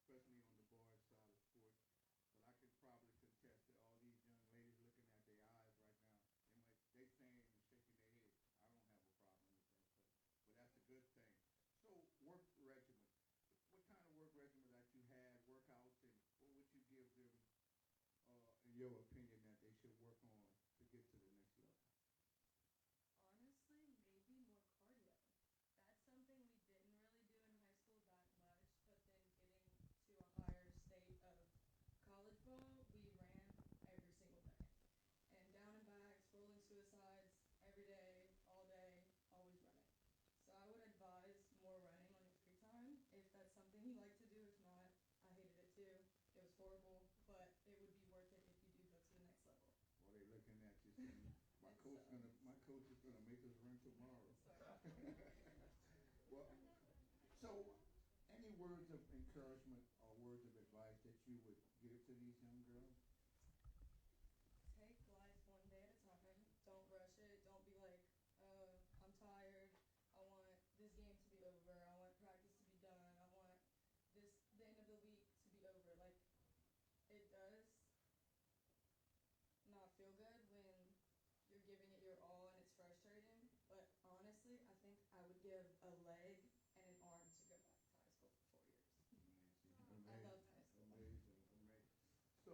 especially on the boys' side of sports. But I could probably contest that all these young ladies looking at their eyes right now, they saying and shaking their heads. I don't have a problem with that, but that's a good thing. So work regimen. What kind of work regimen that you had, workouts, and what would you give them, in your opinion, that they should work on to get to the next level? Honestly, maybe more cardio. That's something we didn't really do in high school that much, but then getting to a higher state of college ball, we ran every single day. And down and backs, rolling suicides, every day, all day, always running. So I would advise more running on your free time if that's something you like to do. If not, I hated it too. It was horrible, but it would be worth it if you do go to the next level. Well, they looking at you saying, my coach is gonna make us run tomorrow. Well, so any words of encouragement or words of advice that you would give to these young girls? Take life one day at a time. Don't rush it. Don't be like, I'm tired. I want this game to be over. I want practice to be done. I want the end of the week to be over. Like, it does not feel good when you're giving it your all and it's frustrating. But honestly, I think I would give a leg and an arm to go back to high school for 4 years. Amazing, I amazing, loved high school. amazing, amazing. So,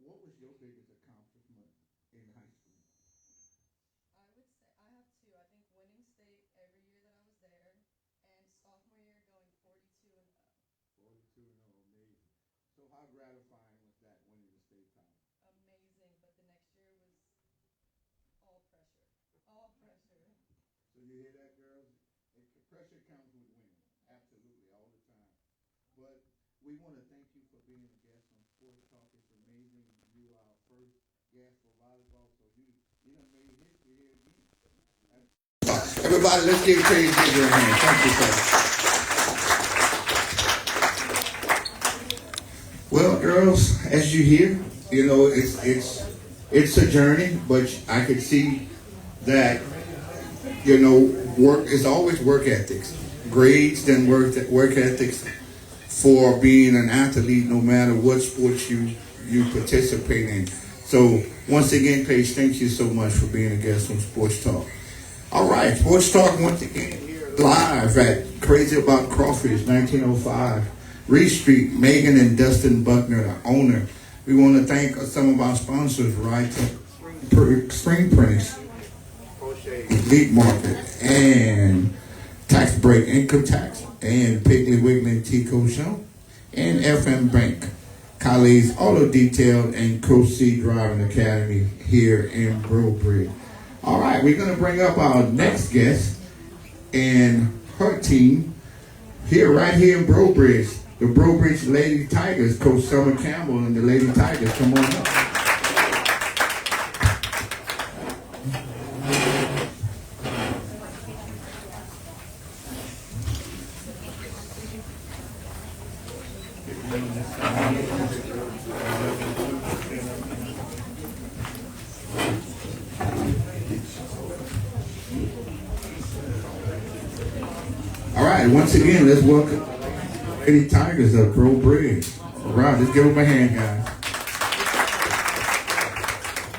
what was your biggest accomplishment in high school? I would say I have two. I think winning state every year that I was there, and sophomore year going 42 and 0. 42 and 0, amazing. So, how gratifying was that winning the state title? Amazing, but the next year was all pressure. All pressure. So, you hear that, girls? Pressure comes with winning, Yes. absolutely, all the time. But we want to thank you for being a guest on Sports Talk. It's amazing. You are our first guest for volleyball, so you done made history here again. Everybody, let's give Craig Digger a hand. Thank you, sir. Well, girls, as you hear, it's a journey, but I could see that work is always work ethics, grades, then work ethics for being an athlete, no matter what sports you participate in. So once again, Paige, thank you so much for being a guest on Sports Talk. All right, Sports Talk once again here live at Crazy About Crawfish, 1905 Reed Street. Megan and Dustin Buckner, the owner. We want to thank some of our sponsors, right? Spring Prince, Elite Market, and Tax Break Income Tax, and Piggly Wiggly and Tico Show, and FM Bank, Colley's Auto Detail, and Coach C Driving Academy here in Brobridge. All right, we're going to bring up our next guest and her team right here in Brobridge, the Brobridge Lady Tigers, Coach Summer Campbell and the Lady Tigers. Come on up. All right, once again, let's welcome Lady Tigers of Brobridge. All right, let's give them a hand, guys.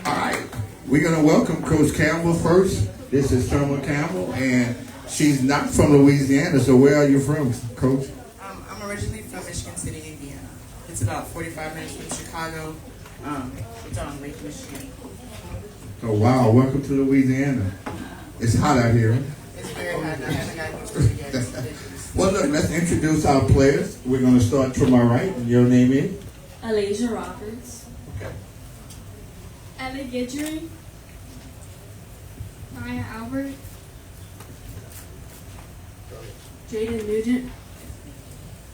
All right, we're going to welcome Coach Campbell first. This is Summer Campbell, and she's not from Louisiana, so where are you from, Coach? I'm originally from Michigan City, Indiana. It's about 45 minutes from Chicago. It's on Lake Michigan. Oh, wow, welcome to Louisiana. It's hot out here. It's very hot. I haven't gotten used to it yet. It's ridiculous. Well, look, let's introduce our players. We're going to start to my right, and your name is? Alasia Roberts. Okay. Ellie Guidry. Maya Albert. Jaden Nugent.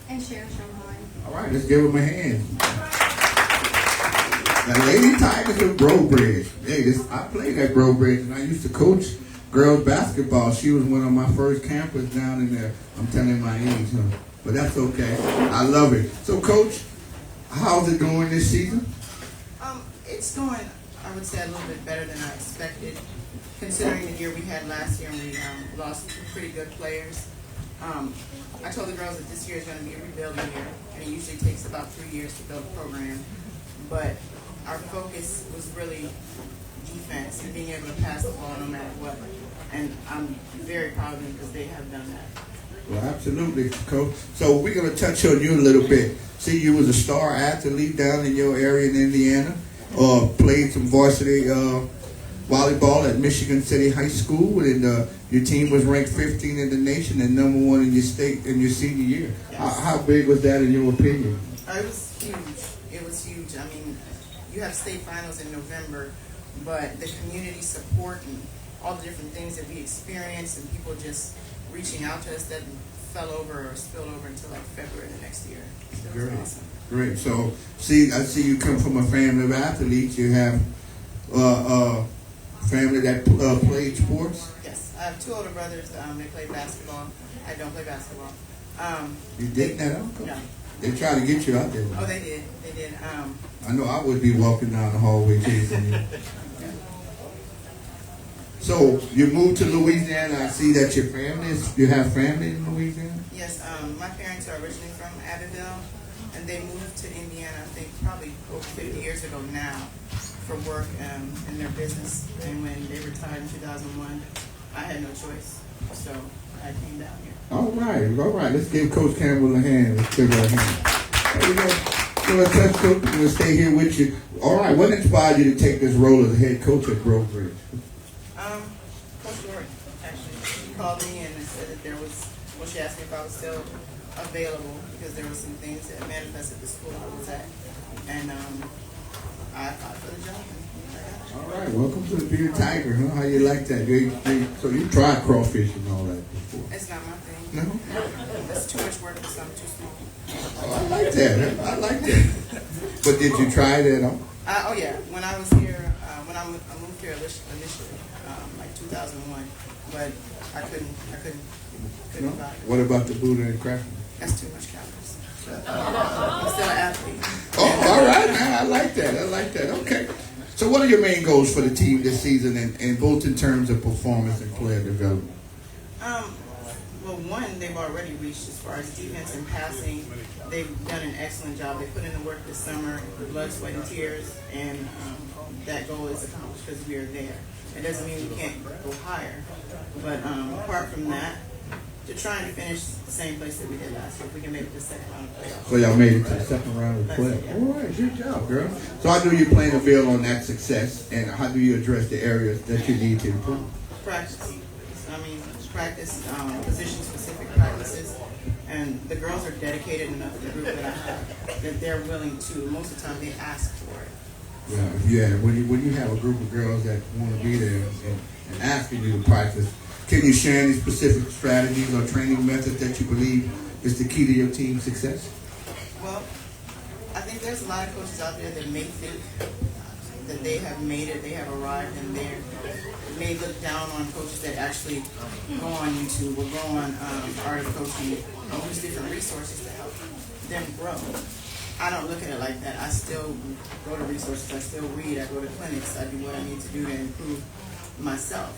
And Sharon Schoenheim. All right, let's give them a hand. The Lady Tigers of Brobridge. Hey, I played at Brobridge, and I used to coach girls basketball. She was one of my first campers down in there. I'm telling my age, huh? But that's okay. I love it. So, Coach, how's it going this season? It's going, I would say, a little bit better than I expected, considering the year we had last year and we lost some pretty good players. I told the girls that this year is going to be a rebuilding year, and it usually takes about 3 years to build a program. But our focus was really defense and being able to pass the ball no matter what. And I'm very proud of them because they have done that. Well, absolutely, Coach. So we're going to touch on you a little bit. See, you was a star athlete down in your area in Indiana. Played some varsity volleyball at Michigan City High School, and your team was ranked 15 in the nation and number 1 in your state in your senior year. Yes. How big was that in your opinion? It was huge. It was huge. I mean, you have state finals in November, but the community support and all the different things that we experienced and people just reaching out to us that fell over or spilled over until like February the next year. So it was Great. awesome. Great. So, I see you come from a family of athletes. You have family that played sports. Yes, I have 2 older brothers. They play basketball. I don't play basketball. You did that out? No. They tried to get you out there. Oh, they did. They did. I know I would be walking down the hallway chasing you. So you moved to Louisiana. I see that you have family in Louisiana? Yes, my parents are originally from Abbeville, and they moved to Indiana, I think probably over 50 years ago now, for work in their business. And when they retired in 2001, I had no choice, so I came down here. All right. Let's give Coach Campbell a hand. Let's give her a hand. There we go. We're going to touch Coach. We're going to stay here with you. All right, what inspired you to take this role as head coach at Grove Ridge? Coach Lori, actually, she called me and said that she asked me if I was still available because there were some things that manifested the school I was at. And I applied for the job. All right, welcome to the Bearded Tiger, huh? How you like that? So you tried crawfish and all that before? It's not my thing. No? That's too much work for something too small. Oh, I like that. But did you try it at all? Oh yeah, when I was here, when I moved here initially, like 2001, but I couldn't buy it. What about the Buddha and Cracker? That's too much calories. I'm still an athlete. Oh, all right, man. I like that. Okay. So what are your main goals for the team this season, and both in terms of performance and player development? Well, one, they've already reached as far as defense and passing. They've done an excellent job. They put in the work this summer, blood, sweat, and tears, and that goal is accomplished because we are there. It doesn't mean we can't go higher, but apart from that, to trying to finish the same place that we did last year. If we can make it to the second round of playoffs. So y'all made it to the second round of the playoffs. All right, good job, girl. So how do you plan to build on that success, and how do you address the areas that you need to improve? Practice. Practice, position-specific practices, and the girls are dedicated enough to the group that I have that they're willing to. Most of the time, they ask for it. Yeah. When you have a group of girls that want to be there and asking you to practice, can you share any specific strategies or training methods that you believe is the key to your team's success? Well, I think there's a lot of coaches out there that may think that they have made it, they have arrived, and they may look down on coaches that actually go on YouTube or go on Art of Coaching and use different resources to help them grow. I don't look at it like that. I still go to resources, I still read, I go to clinics, I do what I need to do to improve myself.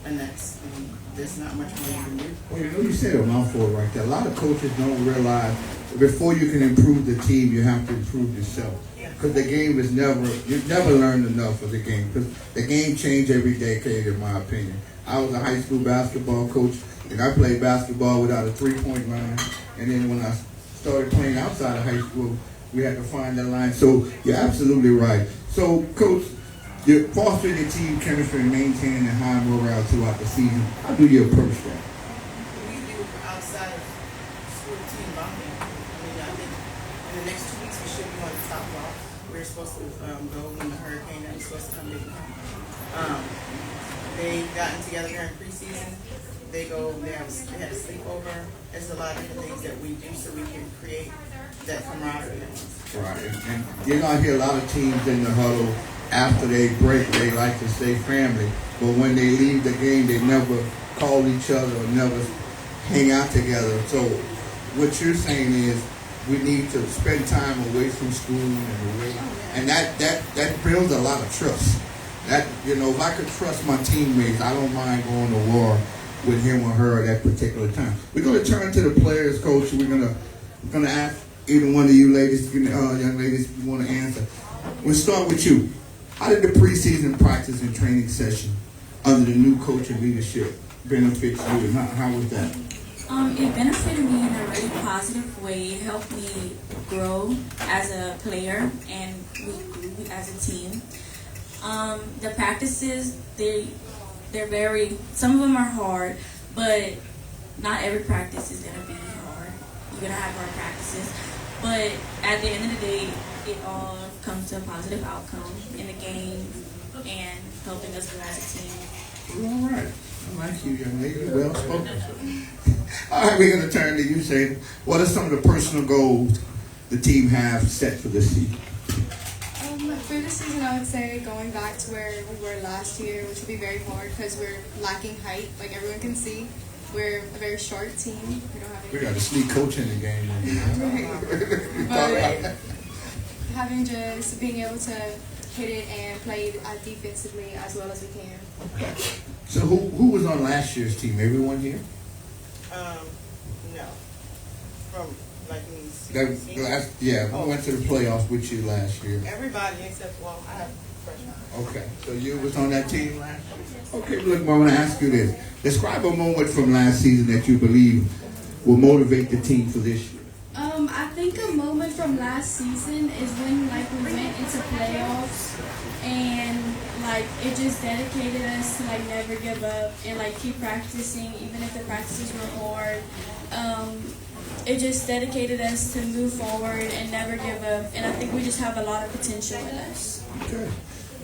And there's not much more you can do. Well, you said a mouthful right there. A lot of coaches don't realize before you can improve the team, you have to improve yourself. Because the game is you've never learned enough of the game. Because the game changed every decade, in my opinion. I was a high school basketball coach, and I played basketball without a three-point line. And then when I started playing outside of high school, we had to find that line. So you're absolutely right. So, Coach, you're fostering your team chemistry and maintaining a high morale throughout the season. How do you approach that? We do outside of school team bonding. I think in the next 2 weeks we should be on the top off. We're supposed to go when the hurricane that was supposed to come in. They've gotten together during preseason. They had a sleepover. There's a lot of different things that we do so we can create that camaraderie. Right. And you're going to hear a lot of teams in the huddle. After they break, they like to say family. But when they leave the game, they never call each other or never hang out together. So what you're saying is we need to spend time away from school and away. And that builds a lot of trust. If I could trust my teammates, I don't mind going to war with him or her at that particular time. We're going to turn to the players, coach. We're going to ask either one of you ladies, young ladies, if you want to answer. We'll start with you. How did the preseason practice and training session under the new coach and leadership benefit you, and how was that? It benefited me in a really positive way. It helped me grow as a player, and we grew as a team. The practices, they're very, some of them are hard, but not every practice is going to be hard. You're going to have hard practices. But at the end of the day, it all comes to a positive outcome in the game and helping us grow as a team. All right. I like you, young lady. Well spoken. All right, we're going to turn to you, Shane. What are some of the personal goals the team have set for this season? For this season, I would say going back to where we were last year, which would be very hard because we're lacking height. Like everyone can see, we're a very short team. We don't have any. We got a sneak coach in the game. But having just being able to hit it and play it defensively as well as we can. Okay. So who was on last year's team? Everyone here? No. From like me. We went to the playoffs with you last year. Everybody except I have freshmen. Okay, so you was on that team last year? Okay, look, I want to ask you this. Describe a moment from last season that you believe will motivate the team for this year. I think a moment from last season is when we went into playoffs and it just dedicated us to never give up and keep practicing even if the practices were hard. It just dedicated us to move forward and never give up, and I think we just have a lot of potential in us. Okay.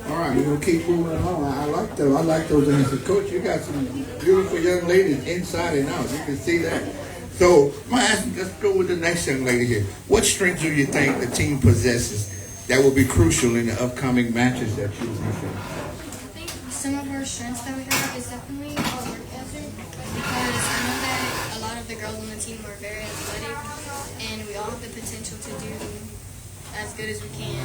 All right, we're going to keep moving along. I like those. I like those answers. Coach, you got some beautiful young ladies inside and out. You can see that. So, I'm going to ask you, let's go with the next young lady here. What strengths do you think the team possesses that will be crucial in the upcoming matches that you will be facing? I think some of our strengths that we have is definitely our work ethic, because I know that a lot of the girls on the team are very athletic and we all have the potential to do as good as we can,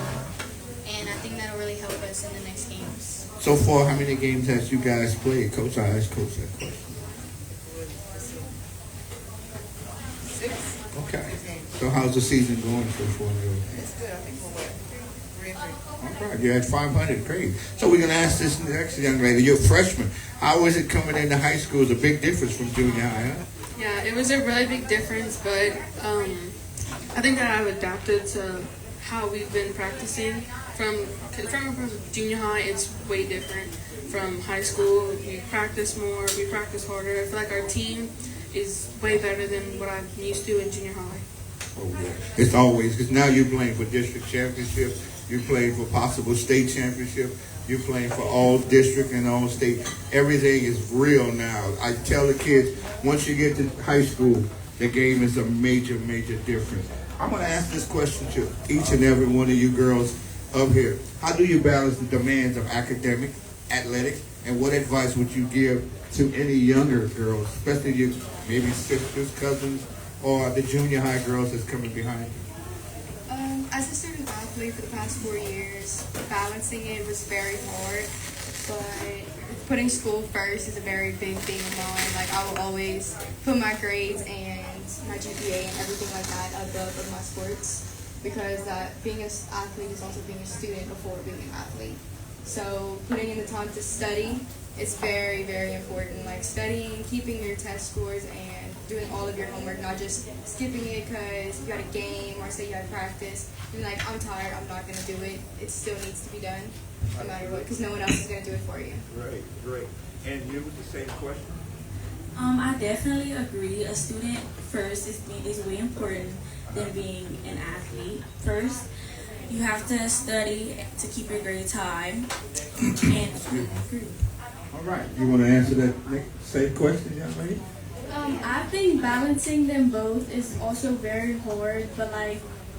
and I think that'll really help us in the next games. So far, how many games has you guys played? Coach, I asked Coach that question. 6. Okay. So how's the season going so far? It's good. I think we're 3 and 3. All right, you're at 500. Great. So we're going to ask this next young lady. You're a freshman. How is it coming into high school? It's a big difference from junior high, huh? Yeah, it was a really big difference, but I think that I've adapted to how we've been practicing. From junior high, it's way different. From high school, we practice more, we practice harder. I feel like our team is way better than what I'm used to in junior high. Oh, yeah. It's always, because now you're playing for district championship, you're playing for possible state championship, you're playing for all district and all state. Everything is real now. I tell the kids, once you get to high school, the game is a major, major difference. I'm going to ask this question to each and every one of you girls up here. How do you balance the demands of academic, athletics, and what advice would you give to any younger girls, especially your maybe sisters, cousins, or the junior high girls that's coming behind you? As a student athlete for the past 4 years, balancing it was very hard, but putting school first is a very big thing of mine. I will always put my grades and my GPA and everything like that above my sports, because being an athlete is also being a student before being an athlete. So putting in the time to study is very, very important. Studying, keeping your test scores, and doing all of your homework, not just skipping it because you had a game or say you had practice. Being I'm tired, I'm not going to do it. It still needs to be done, no matter what, because no one else is going to do it for you. Great. And you with the same question? I definitely agree. A student first is way important than being an athlete. First, you have to study to keep your grades high. All right. You want to answer that same question, young lady? I think balancing them both is also very hard, but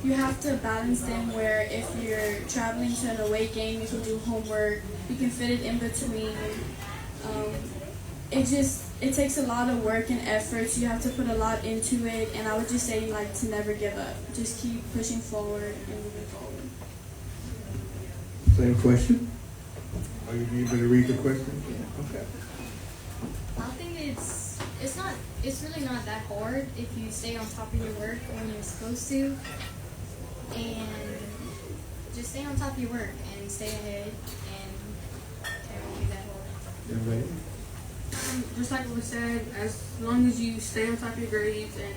you have to balance them where if you're traveling to an away game, you can do homework, you can fit it in between. It takes a lot of work and effort, so you have to put a lot into it, and I would just say to never give up. Just keep pushing forward and moving forward. Same question? Are you going to read the question? Okay. I think it's it's really not that hard if you stay on top of your work when you're supposed to, and just stay on top of your work and stay ahead, and it won't be that hard. Just like we said, as long as you stay on top of your grades and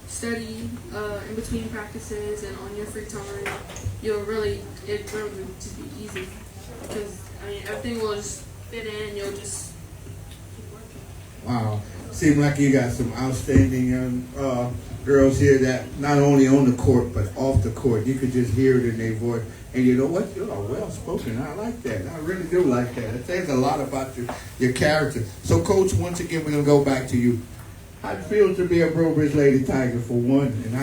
study in between practices and on your free time, it really just be easy. Because I mean, everything will just fit in. You'll just keep working. Wow. Seems like you got some outstanding young girls here that not only on the court but off the court. You could just hear it in their voice. And you know what? You are well spoken. I like that. I really do like that. It says a lot about your character. So, Coach, once again, we're going to go back to you. How do you feel to be a Brobridge Lady Tiger for one, and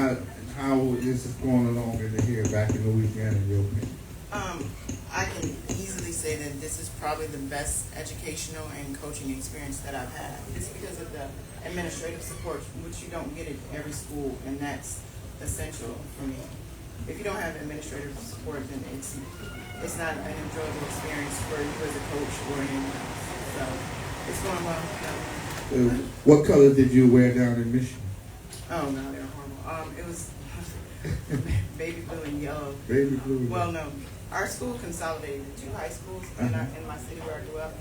how is this going along in here back in Louisiana, in your opinion? I can easily say that this is probably the best educational and coaching experience that I've had. It's because of the administrative support, which you don't get at every school, and that's essential for me. If you don't have administrative support, then it's not an enjoyable experience for you as a coach or anyone else. So it's going well. What color did you wear down in Michigan? Oh no, they're horrible. It was baby blue and yellow. Baby blue. Well, no, our school consolidated the two high schools in my city where I grew up.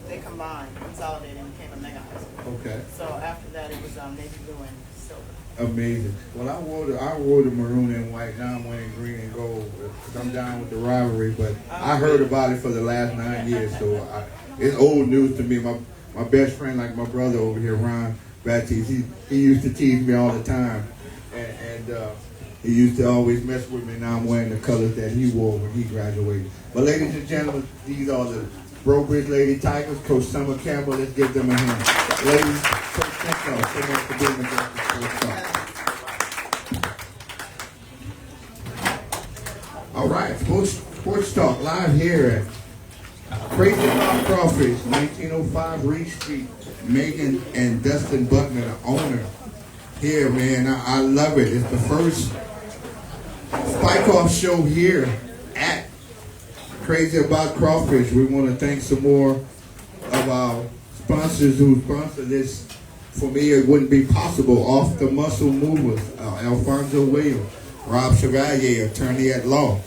They combined, consolidated, and became a mega high school. Okay. So after that, it was navy blue and silver. Amazing. Well, I wore the maroon and white. Now I'm wearing green and gold because I'm down with the rivalry. But I heard about it for the last 9 years, so it's old news to me. My best friend, like my brother over here, Ron Baptiste, he used to tease me all the time, and he used to always mess with me. Now I'm wearing the colors that he wore when he graduated. But ladies and gentlemen, these are the Brobridge Lady Tigers. Coach Summer Campbell, let's give them a hand. Ladies, Coach, thank y'all so much for being the guest of Sports Talk. All right, Sports Talk live here at Crazy About Crawfish, 1905 Reed Street. Megan and Dustin Buckner, the owner. Here, man, I love it. It's the first Spike-Off show here at Crazy About Crawfish. We want to thank some more of our sponsors who sponsor this. For me, it wouldn't be possible. Off the Muscle Movers, Alfonso Williams, Rob Chevalier, attorney at law,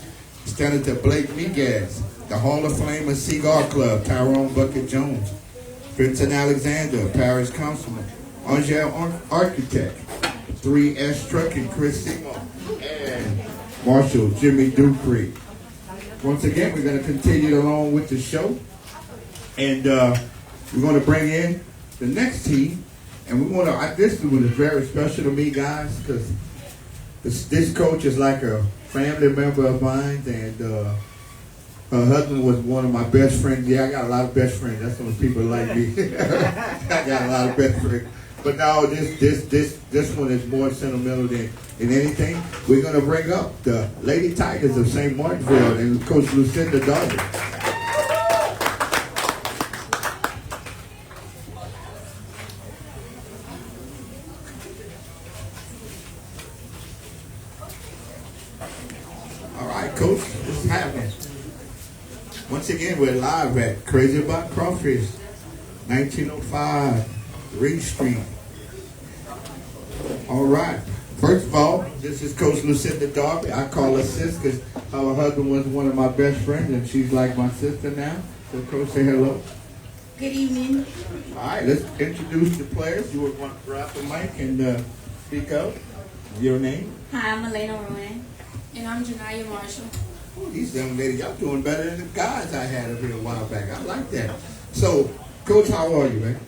Senator Blake Miguez, the Hall of Famer Cigar Club, Tyrone Bucket Jones, Vincent Alexander, Parish Councilman, Angel Architect, 3S Trucking, Chris Seymour, and Marshall Jimmy Dupree. Once again, we're going to continue along with the show, and we're going to bring in the next team, and we want to. This one is very special to me, guys, because this coach is like a family member of mine, and her husband was one of my best friends. Yeah, I got a lot of best friends. That's when people like me. I got a lot of best friends. But now this one is more sentimental than anything. We're going to bring up the Lady Tigers of St. Martinsville and Coach Lucinda Darby. All right, Coach, what's happening? Once again, we're live at Crazy About Crawfish, 1905 Reed Street. All right. First of all, this is Coach Lucinda Darby. I call her sis because her husband was one of my best friends, and she's like my sister now. So, Coach, say hello. Good evening. All right, let's introduce the players. You would want to grab the mic and speak up. Your name? Hi, I'm Elena Rowan. And I'm Janaya Marshall. Oh, these young ladies, y'all doing better than the guys I had up here a while back. I like that. So, Coach, how are you, man?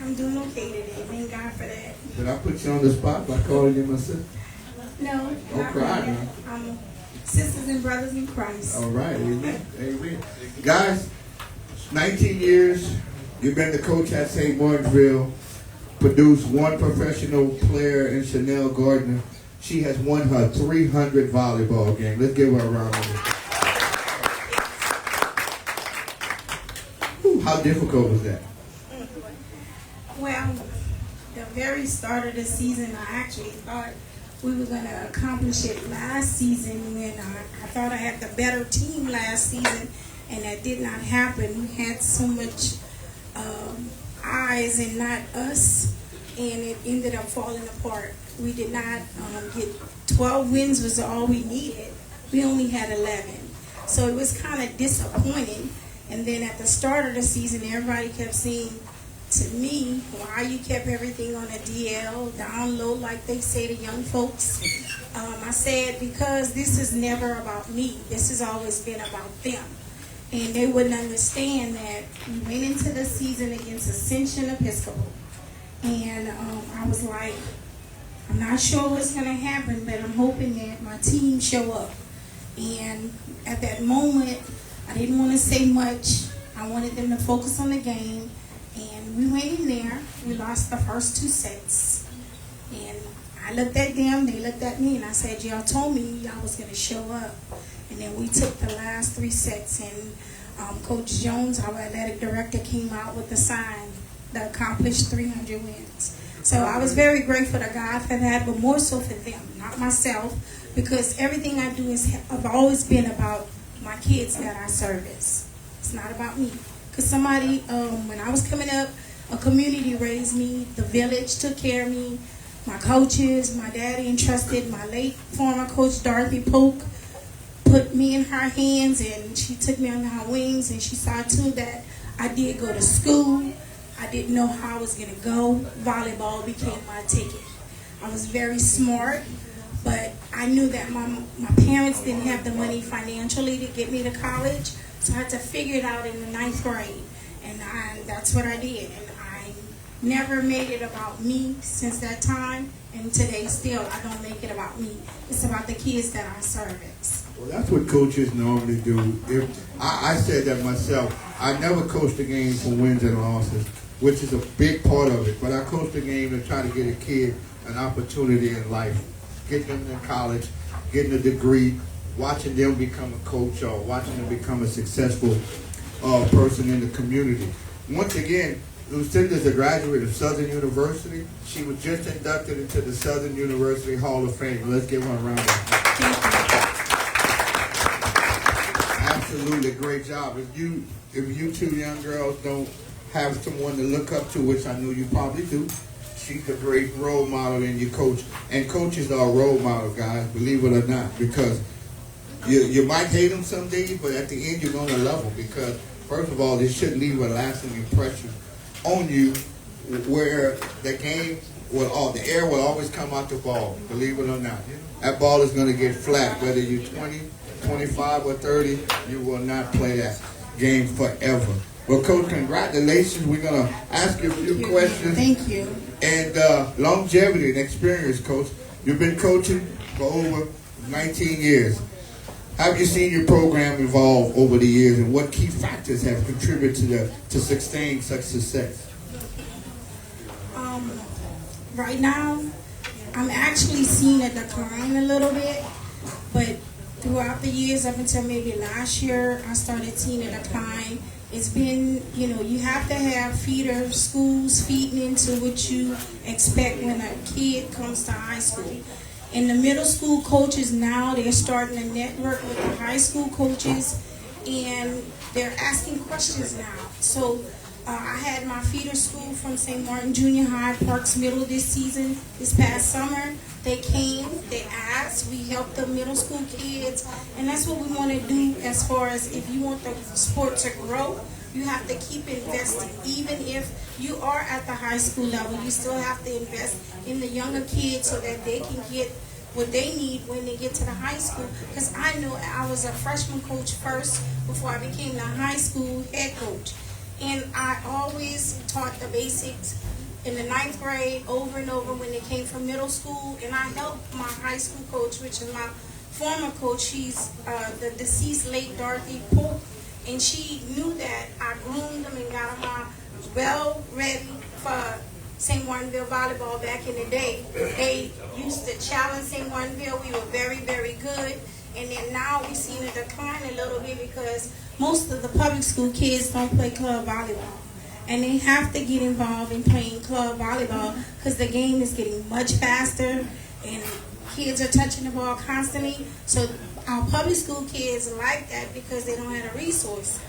I'm doing okay today. Thank God for that. Did I put you on the spot by calling you my sister? No, Don't not cry, really. man. I'm sisters and brothers in Christ. All right, amen. Amen. Guys, 19 years, you've been the coach at St. Martinsville, produced one professional player in Chanel Gardner. She has won her 300 volleyball game. Let's give her a round of applause. How difficult was that? Well, the very start of the season, I actually thought we were going to accomplish it last season when I thought I had the better team last season, and that did not happen. We had so much eyes and not us and it ended up falling apart. We did not get 12 wins was all we needed. We only had 11. So it was kind of disappointing. And then at the start of the season, everybody kept saying to me, why you kept everything on a DL, down low, like they say to young folks. I said, because this is never about me. This has always been about them. And they wouldn't understand that we went into the season against Ascension Episcopal. And I was like, I'm not sure what's going to happen, but I'm hoping that my team show up. And at that moment, I didn't want to say much. I wanted them to focus on the game. And we went in there. We lost the first 2 sets. And I looked at them, they looked at me, and I said, y'all told me y'all was going to show up. And then we took the last 3 sets, and Coach Jones, our athletic director, came out with the sign, the accomplished 300 wins. So I was very grateful to God for that, but more so for them, not myself, because everything I do have always been about my kids that I service. It's not about me. Because somebody, when I was coming up, a community raised me, the village took care of me, my coaches, my daddy entrusted my late former coach Dorothy Polk, put me in her hands, and she took me under her wings, and she saw too that I did go to school. I didn't know how I was going to go. Volleyball became my ticket. I was very smart, but I knew that my parents didn't have the money financially to get me to college, so I had to figure it out in the 9th grade, and that's what I did. And I never made it about me since that time, and today still I don't make it about me. It's about the kids that I service. Well, that's what coaches normally do. I said that myself. I never coached a game for wins and losses, which is a big part of it. But I coached a game to try to get a kid an opportunity in life, getting them to college, getting a degree, watching them become a coach, or watching them become a successful person in the community. Once again, Lucinda's a graduate of Southern University. She was just inducted into the Southern University Hall of Fame. Let's give her a round of applause. Absolutely, great job. If you 2 young girls don't have someone to look up to, which I know you probably do, she's a great role model in your coach. And coaches are a role model, guys, believe it or not, because you might hate them some days, but at the end you're going to love them, because first of all, this should leave a lasting impression on you, where the game the air will always come out the ball, believe it or not. That ball is going to get flat, whether you're 20, 25, or 30, you will not play that game forever. Well, Coach, congratulations. We're going to ask you a few questions. Thank you. And longevity and experience, Coach. You've been coaching for over 19 years. How have you seen your program evolve over the years, and what key factors have contributed to sustain such success? Right now, I'm actually seeing a decline a little bit, but throughout the years, up until maybe last year, I started seeing a decline. It's been, you have to have feeder schools feeding into what you expect when a kid comes to high school. And the middle school coaches now, they're starting to network with the high school coaches, and they're asking questions now. So I had my feeder school from St. Martin Junior High, Parks Middle this past summer. They came, they asked, we helped the middle school kids, and that's what we want to do as far as if you want the sport to grow, you have to keep investing. Even if you are at the high school level, you still have to invest in the younger kids so that they can get what they need when they get to the high school. Because I know I was a freshman coach first before I became the high school head coach. And I always taught the basics in the 9th grade over and over when they came from middle school. And I helped my high school coach, which is my former coach. She's the deceased late Dorothy Polk. And she knew that I groomed them and got them well ready for St. Martinville volleyball back in the day. They used to challenge St. Martinville. We were very, very good. And then now we've seen a decline a little bit because most of the public school kids don't play club volleyball. And they have to get involved in playing club volleyball because the game is getting much faster and kids are touching the ball constantly. So our public school kids like that because they don't have the resources.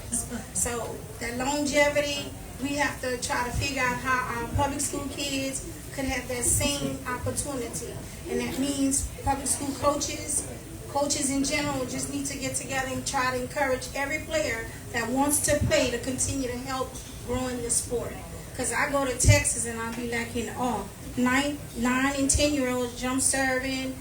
So that longevity, we have to try to figure out how our public school kids could have that same opportunity. And that means public school coaches in general just need to get together and try to encourage every player that wants to play to continue to help growing the sport. Because I go to Texas and I'll be like in awe. 9 and 10-year-olds jump serving,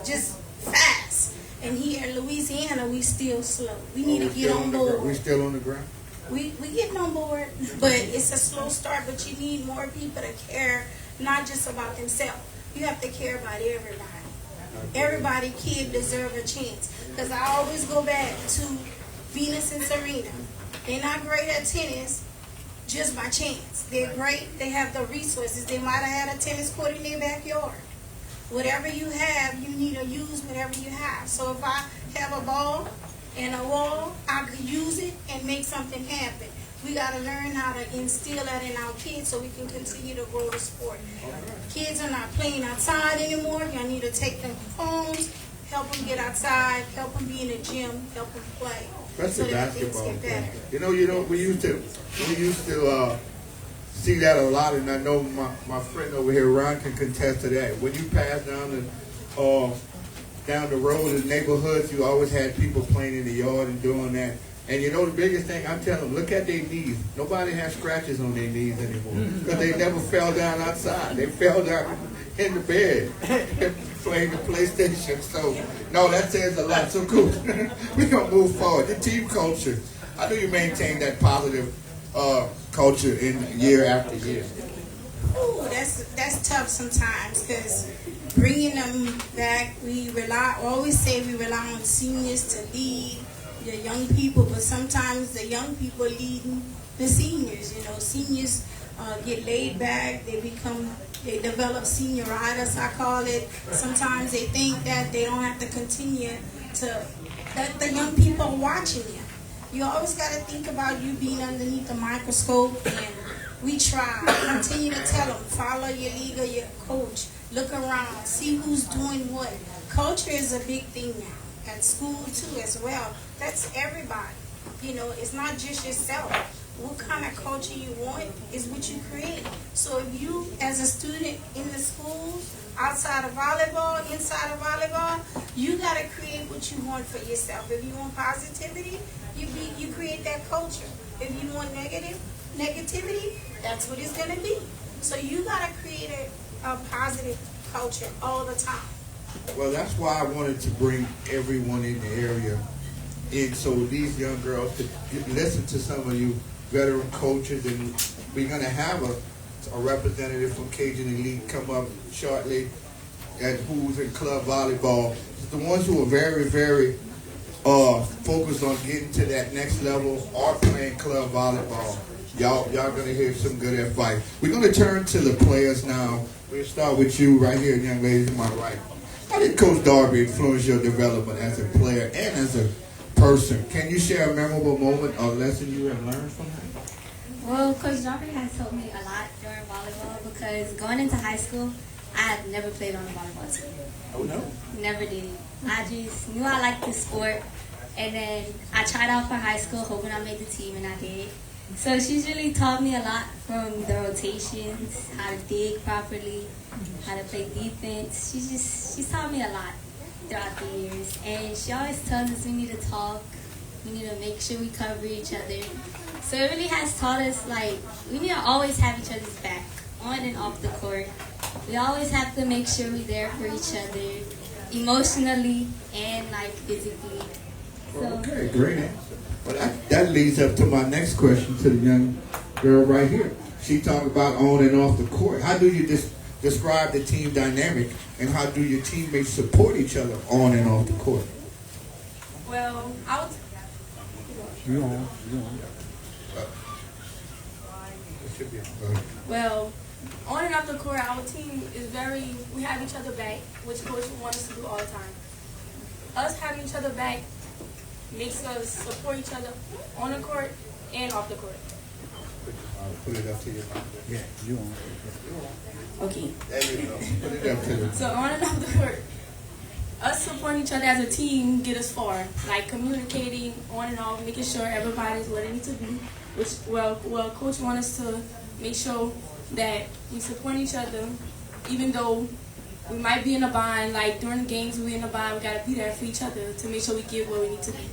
just fast. And here in Louisiana, we still slow. We need to get on board. We still on the ground? We getting on board, but it's a slow start. But you need more people to care, not just about themselves. You have to care about everybody. Everybody, kid, deserve a chance. Because I always go back to Venus and Serena. They're not great at tennis just by chance. They're great. They have the resources. They might have had a tennis court in their backyard. Whatever you have, you need to use whatever you have. So if I have a ball and a wall, I could use it and make something happen. We got to learn how to instill that in our kids so we can continue to grow the sport. Kids are not playing outside anymore. Y'all need to take them homes, help them get outside, help them be in the gym, help them play. Especially so that things basketball. get better. You know, we used to see that a lot, and I know my friend over here, Ron, can contest to that. When you pass down the road in neighborhoods, you always had people playing in the yard and doing that. And you know the biggest thing, I'm telling them, look at their knees. Nobody has scratches on their knees anymore because they never fell down outside. They fell down in the bed playing the PlayStation. So, no, that says a lot. So cool. We're going to move forward. The team culture. How do you maintain that positive culture in year after year? Ooh, that's tough sometimes because bringing them back, we always say we rely on seniors to lead the young people, but sometimes the young people leading the seniors. You know, seniors get laid back. They develop senioritis, I call it. Sometimes they think that they don't have to continue that the young people are watching you. You always got to think about you being underneath the microscope, and we try. Continue to tell them, follow your league or your coach. Look around, see who's doing what. Culture is a big thing now. At school too as well. That's everybody. You know, it's not just yourself. What kind of culture you want is what you create. So if you, as a student in the schools, outside of volleyball, inside of volleyball, you got to create what you want for yourself. If you want positivity, you create that culture. If you want negativity, that's what it's going to be. So you got to create a positive culture all the time. Well, that's why I wanted to bring everyone in the area in so these young girls could listen to some of you veteran coaches, and we're going to have a representative from Cajun Elite come up shortly and who's in club volleyball. The ones who are very, very focused on getting to that next level are playing club volleyball. Y'all going to hear some good advice. We're going to turn to the players now. We'll start with you right here, young lady to my right. How did Coach Darby influence your development as a player and as a person? Can you share a memorable moment or lesson you have learned from him? Well, Coach Darby has helped me a lot during volleyball because going into high school, I had never played on a volleyball team. Oh, no? Never did. I just knew I liked the sport, and then I tried out for high school hoping I made the team, and I did. So she's really taught me a lot from the rotations, how to dig properly, how to play defense. She's taught me a lot throughout the years. And she always tells us we need to talk, we need to make sure we cover each other. So it really has taught us, like, we need to always have each other's back, on and off the court. We always have to make sure we're there for each other, emotionally and, like, physically. So, okay, great answer. Well, that leads up to my next question to the young girl right here. She talked about on and off the court. How do you describe the team dynamic, and how do your teammates support each other on and off the court? Well, Well, on and off the court, our team is we have each other back, which coach wants us to do all the time. Us having each other back makes us support each other on the court and off the court. Put it up to your mouth. Yeah, you on. Okay. There you go. Put it up to them. So on and off the court, us supporting each other as a team get us far. Like communicating on and off, making sure everybody's where they need to be. Which, well, coach wants us to make sure that we support each other, even though we might be in a bind. Like during the games, we're in a bind. We gotta be there for each other to make sure we get where we need to be.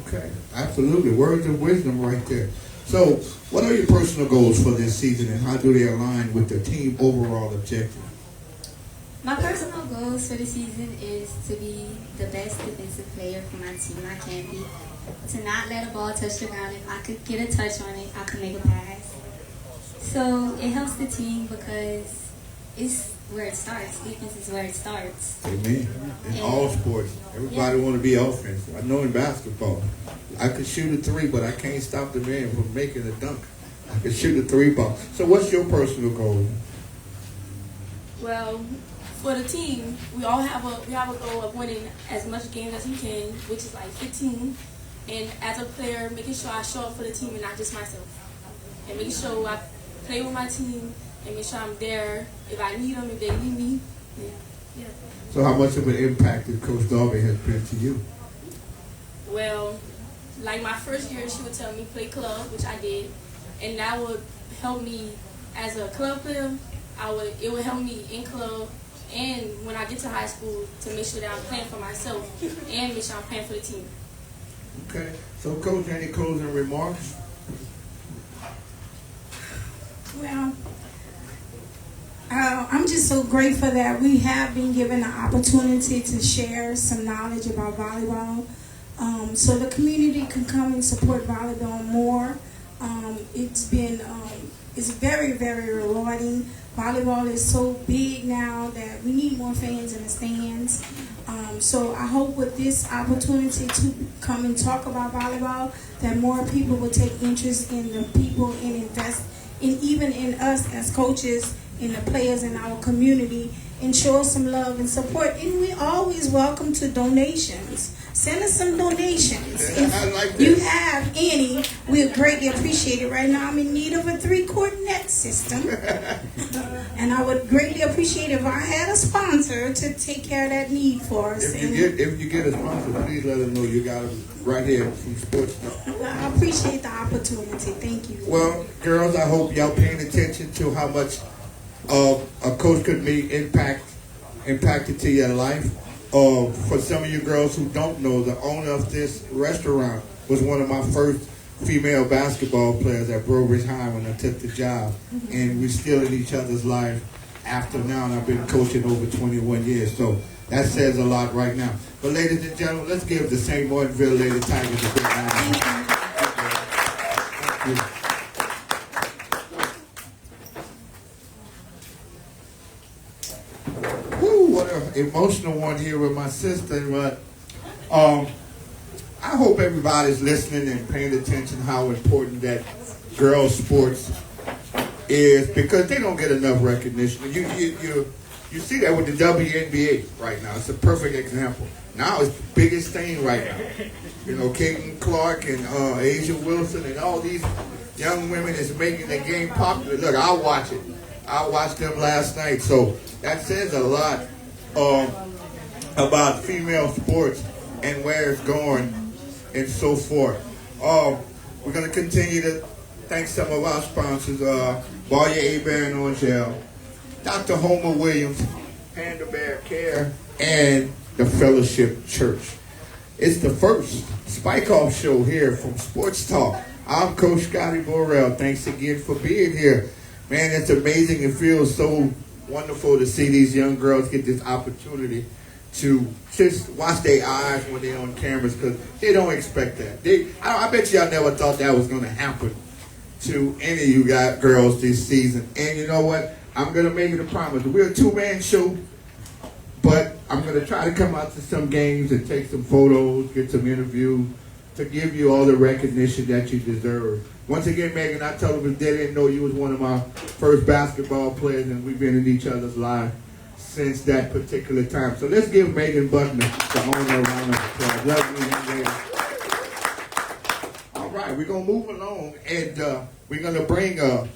Okay, absolutely. Words of wisdom right there. So, what are your personal goals for this season, and how do they align with the team overall objective? My personal goals for the season is to be the best defensive player for my team I can be. To not let a ball touch the ground. If I could get a touch on it, I could make a pass. So it helps the team because it's where it starts. Defense is where it starts. Amen. In all sports, everybody want to be offensive. I know in basketball, I could shoot a three, but I can't stop the man from making a dunk. I could shoot a three ball. So what's your personal goal? Well, for the team, we have a goal of winning as much games as we can, which is like 15. And as a player, making sure I show up for the team and not just myself. And making sure I play with my team and make sure I'm there if I need them, if they need me. Yeah. So how much of an impact did Coach Darby has been to you? Well, like my first year, she would tell me play club, which I did. And that would help me as a club player. It would help me in club and when I get to high school to make sure that I'm playing for myself and make sure I'm playing for the team. Okay. So, Coach, any closing remarks? Well, I'm just so grateful that we have been given the opportunity to share some knowledge about volleyball, so the community can come and support volleyball more. It's very, very rewarding. Volleyball is so big now that we need more fans in the stands. So I hope with this opportunity to come and talk about volleyball, that more people will take interest in the people and invest even in us as coaches, in the players in our community, and show us some love and support. And we always welcome to donations. Send us some donations. If you have any, we'll greatly appreciate it. Right now I'm in need of a 3-court net system. And I would greatly appreciate if I had a sponsor to take care of that need for us. If you get a sponsor, please let us know. You got them right here from Sports Talk. I appreciate the opportunity. Thank you. Well, girls, I hope y'all paying attention to how much a coach could be impacted to your life. For some of you girls who don't know, the owner of this restaurant was one of my first female basketball players at Brobridge High when I took the job. And we're still in each other's life after now, and I've been coaching over 21 years. So that says a lot right now. But ladies and gentlemen, let's give the St. Martinville Lady Tigers a big round. Thank you. What an emotional one here with my sister, but I hope everybody's listening and paying attention how important that girls sports is, because they don't get enough recognition. You see that with the WNBA right now. It's a perfect example. Now it's the biggest thing right now. You know, Caitlin Clark and Asia Wilson and all these young women is making the game popular. Look, I'll watch it. I watched them last night. So that says a lot about female sports and where it's going and so forth. We're going to continue to thank some of our sponsors, Barya Aber and Angel, Dr. Homer Williams, Panda Bear Care, and the Fellowship Church. It's the first Spike-Off show here from Sports Talk. I'm Coach Scotty Borrell. Thanks again for being here. Man, it's amazing. It feels so wonderful to see these young girls get this opportunity to just watch their eyes when they're on cameras, because they don't expect that. I bet y'all never thought that was going to happen to any of you guys, girls this season. And you know what? I'm going to make it a promise. We're a 2-man show, but I'm going to try to come out to some games and take some photos, get some interviews, to give you all the recognition that you deserve. Once again, Megan, I told them if they didn't know, you was one of my first basketball players, and we've been in each other's lives since that particular time. So let's give Megan Buckner the owner of round of applause. Lovely young lady. All right, we're gonna move along, and we're gonna bring a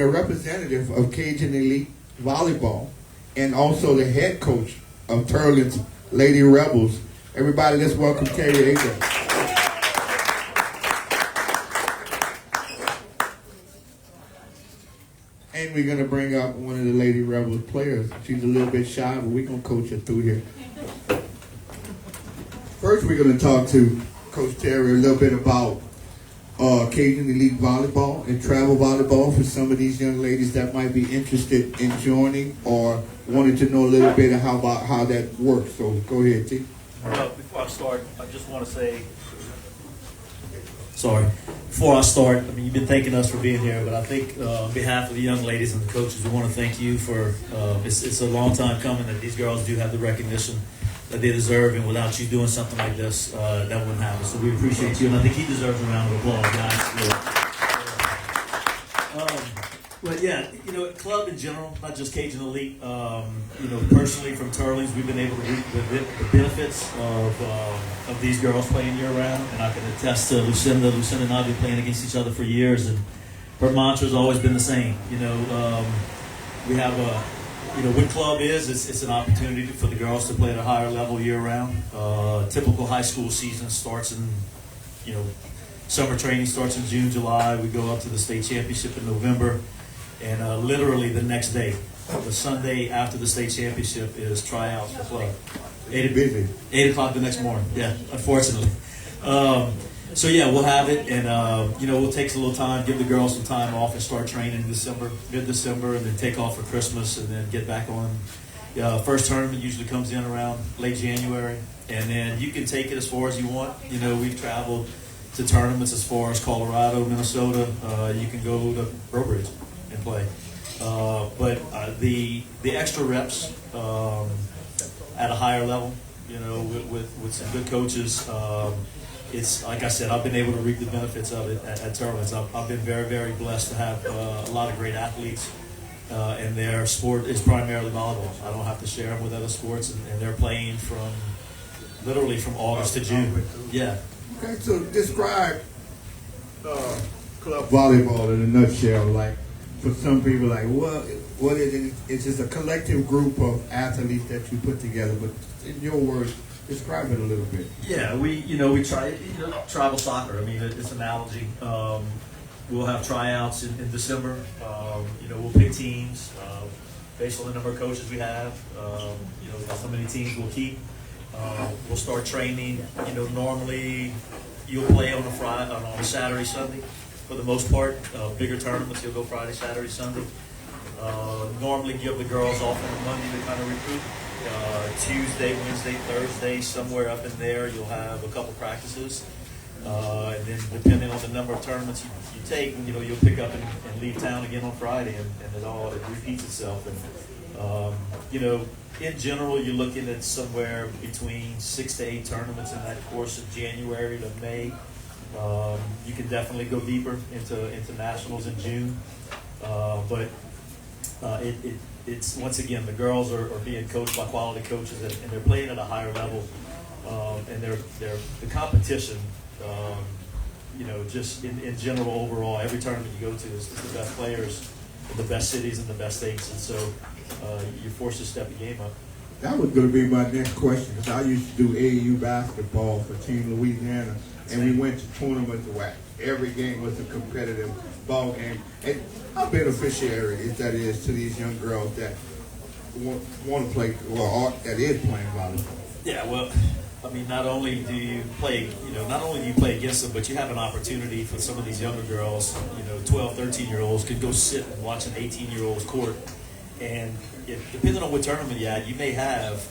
representative of Cajun Elite Volleyball, and also the head coach of Turlin's Lady Rebels. Everybody, let's welcome Carrie Ager. then we're gonna bring up one of the Lady Rebels players. She's a little bit shy, but we're gonna coach her through here. First, we're gonna talk to Coach Terry a little bit about Acadian Elite Volleyball and travel volleyball for some of these young ladies that might be interested in joining or wanted to know a little bit about how that works. So go ahead, T. Before I start, I just want to say, before I start, I mean, you've been thanking us for being here, but I think on behalf of the young ladies and the coaches, we want to thank you for, it's a long time coming that these girls do have the recognition that they deserve, and without you doing something like this, that wouldn't happen. So we appreciate you, and I think he deserves a round of applause, guys. But yeah, club in general, not just Cajun Elite. Personally from Turlings, we've been able to reap the benefits of these girls playing year round, and I can attest to Lucinda. Lucinda and I have been playing against each other for years, and her mantra has always been the same. We have what club is, it's an opportunity for the girls to play at a higher level year round. Typical high school season starts in, summer training starts in June, July. We go up to the state championship in November. And literally the next day, the Sunday after the state championship, is tryouts for club. 8 o'clock the next morning. Yeah, unfortunately. So yeah, we'll have it, and we'll take a little time, give the girls some time off, and start training in mid-December, and then take off for Christmas, and then get back on. First tournament usually comes in around late January, and then you can take it as far as you want. We've traveled to tournaments as far as Colorado, Minnesota. You can go to Brobridge and play. But the extra reps at a higher level, with some good coaches, it's like I said, I've been able to reap the benefits of it at tournaments. I've been very, very blessed to have a lot of great athletes, and their sport is primarily volleyball. I don't have to share them with other sports, and they're playing literally from August to June. Yeah. Okay, so describe club volleyball in a nutshell. Like, for some people, like, what is it? It's just a collective group of athletes that you put together. But in your words, describe it a little bit. Yeah, we try tribal soccer. I mean, it's an analogy. We'll have tryouts in December. We'll pick teams based on the number of coaches we have. How many teams we'll keep. We'll start training. Normally you'll play on a Saturday, Sunday. For the most part, bigger tournaments, you'll go Friday, Saturday, Sunday. Normally give the girls off on Monday to kind of recruit. Tuesday, Wednesday, Thursday, somewhere up in there, you'll have a couple practices. And then depending on the number of tournaments you take, you'll pick up and leave town again on Friday, and it repeats itself. And, in general, you're looking at somewhere between 6 to 8 tournaments in that course of January to May. You can definitely go deeper into nationals in June, but it's once again, the girls are being coached by quality coaches, and they're playing at a higher level, and the competition, just in general overall, every tournament you go to is the best players, the best cities, and the best states, and so you're forced to step the game up. That was going to be my next question, because I used to do AAU basketball for Team Louisiana, and we went to tournaments where every game was a competitive ball game. And how beneficiary that is to these young girls that want to play, or that is playing volleyball? Yeah, well, I mean, not only do you play against them, but you have an opportunity for some of these younger girls, 12, 13-year-olds could go sit and watch an 18-year-old's court. And depending on what tournament you're at, you may have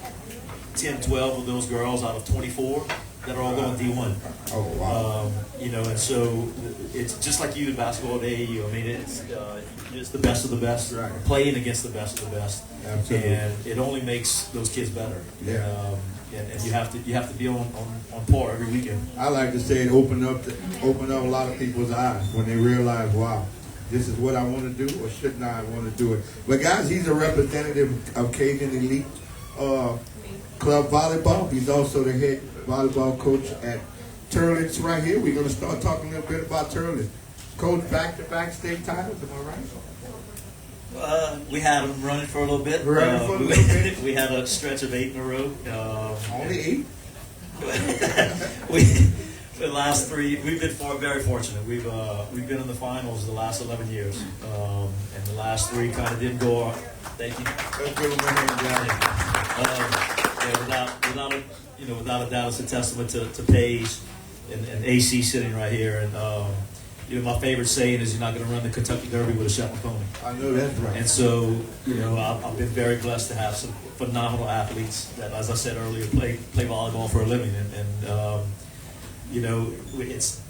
10, 12 of those girls out of 24 that are all going D1. Oh, wow. And so it's just like you in basketball at AAU. I mean, it's the best of the best, right, playing against the best of the best. Absolutely. And it only makes those kids better. Yeah. And you have to be on par every weekend. I like to say it opened up a lot of people's eyes when they realize, wow, this is what I want to do, or should not I want to do it. But guys, he's a representative of Cajun Elite Club Volleyball. He's also the head volleyball coach at Turlings right here. We're going to start talking a little bit about Turlings. Coach, back-to-back state titles, am I right? We had them running for a little bit. We had a stretch of 8 in a row. Only 8? The last three, we've been very fortunate. We've been in the finals the last 11 years, and the last three kind of didn't go. Thank you. Let's give them a hand, guys. Without a doubt, it's a testament to Paige and AC sitting right here. And my favorite saying is, "You're not going to run the Kentucky Derby with a Shetland pony." I know that's right. And so, I've been very blessed to have some phenomenal athletes that, as I said earlier, play volleyball for a living. It's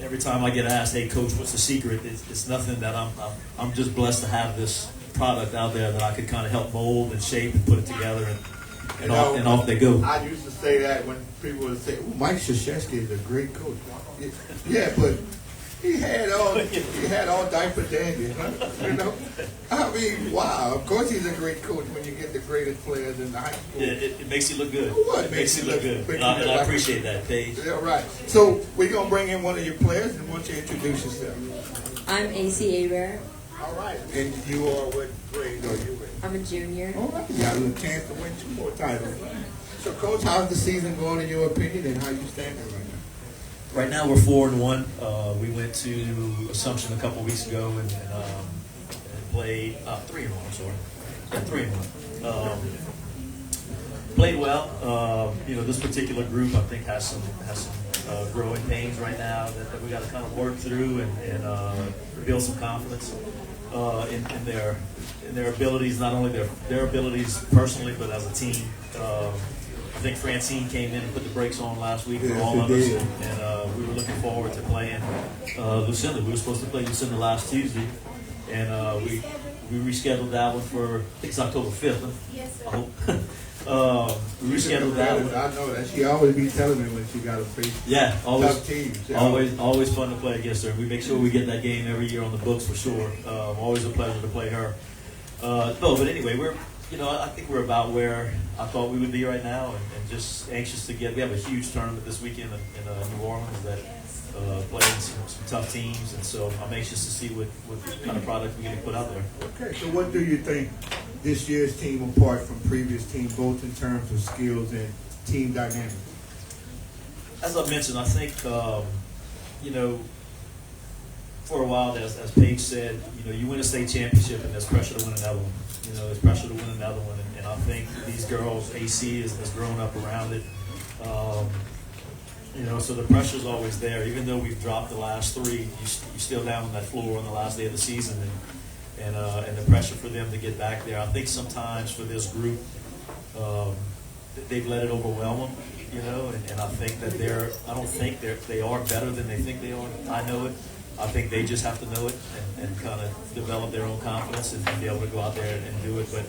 every time I get asked, "Hey, coach, what's the secret?" It's nothing that I'm just blessed to have this product out there that I could kind of help mold and shape and put it together, and off they go. I used to say that when people would say, Mike Krzyzewski is a great coach. Yeah, but he had all diaper dandy, huh? I mean, wow. Of course he's a great coach when you get the greatest players in the high school. Yeah, it makes you look good. What It makes you look good. And I appreciate that, Paige. Yeah, right. So we're going to bring in one of your players, and want you to introduce yourself. I'm AC Abear. All right. And you are what grade are you in? I'm a junior. All right. You got a little chance to win 2 more titles. So, Coach, how's the season going in your opinion, and how you standing right now? Right now we're 4-1. We went to Assumption a couple weeks ago and played 3-1. I'm sorry, 3-1. Played well. This particular group I think has some growing pains right now that we got to kind of work through and build some confidence in their abilities, not only their abilities personally but as a team. I think Francine came in and put the brakes on last week for all of us, and we were looking forward to playing Lucinda. We were supposed to play Lucinda last Tuesday, and we rescheduled that one for, I think it's October 5th. I hope. We rescheduled that one. I know that. She always be telling me when she got a face. Yeah, Tough teams. always fun to play against her. We make sure we get that game every year on the books for sure. Always a pleasure to play her. But anyway, I think we're about where I thought we would be right now, and just anxious to get. We have a huge tournament this weekend in New Orleans that playing some tough teams, and so I'm anxious to see what kind of product we can put out there. Okay, so what do you think this year's team apart from previous teams, both in terms of skills and team dynamics? As I mentioned, I think for a while, as Paige said, you win a state championship and there's pressure to win another one. There's pressure to win another one, and I think these girls, AC has grown up around it. So the pressure's always there. Even though we've dropped the last 3, you're still down on that floor on the last day of the season, and the pressure for them to get back there. I think sometimes for this group, they've let it overwhelm them, and I think that I don't think they are better than they think they are. I know it. I think they just have to know it and kind of develop their own confidence and be able to go out there and do it. But,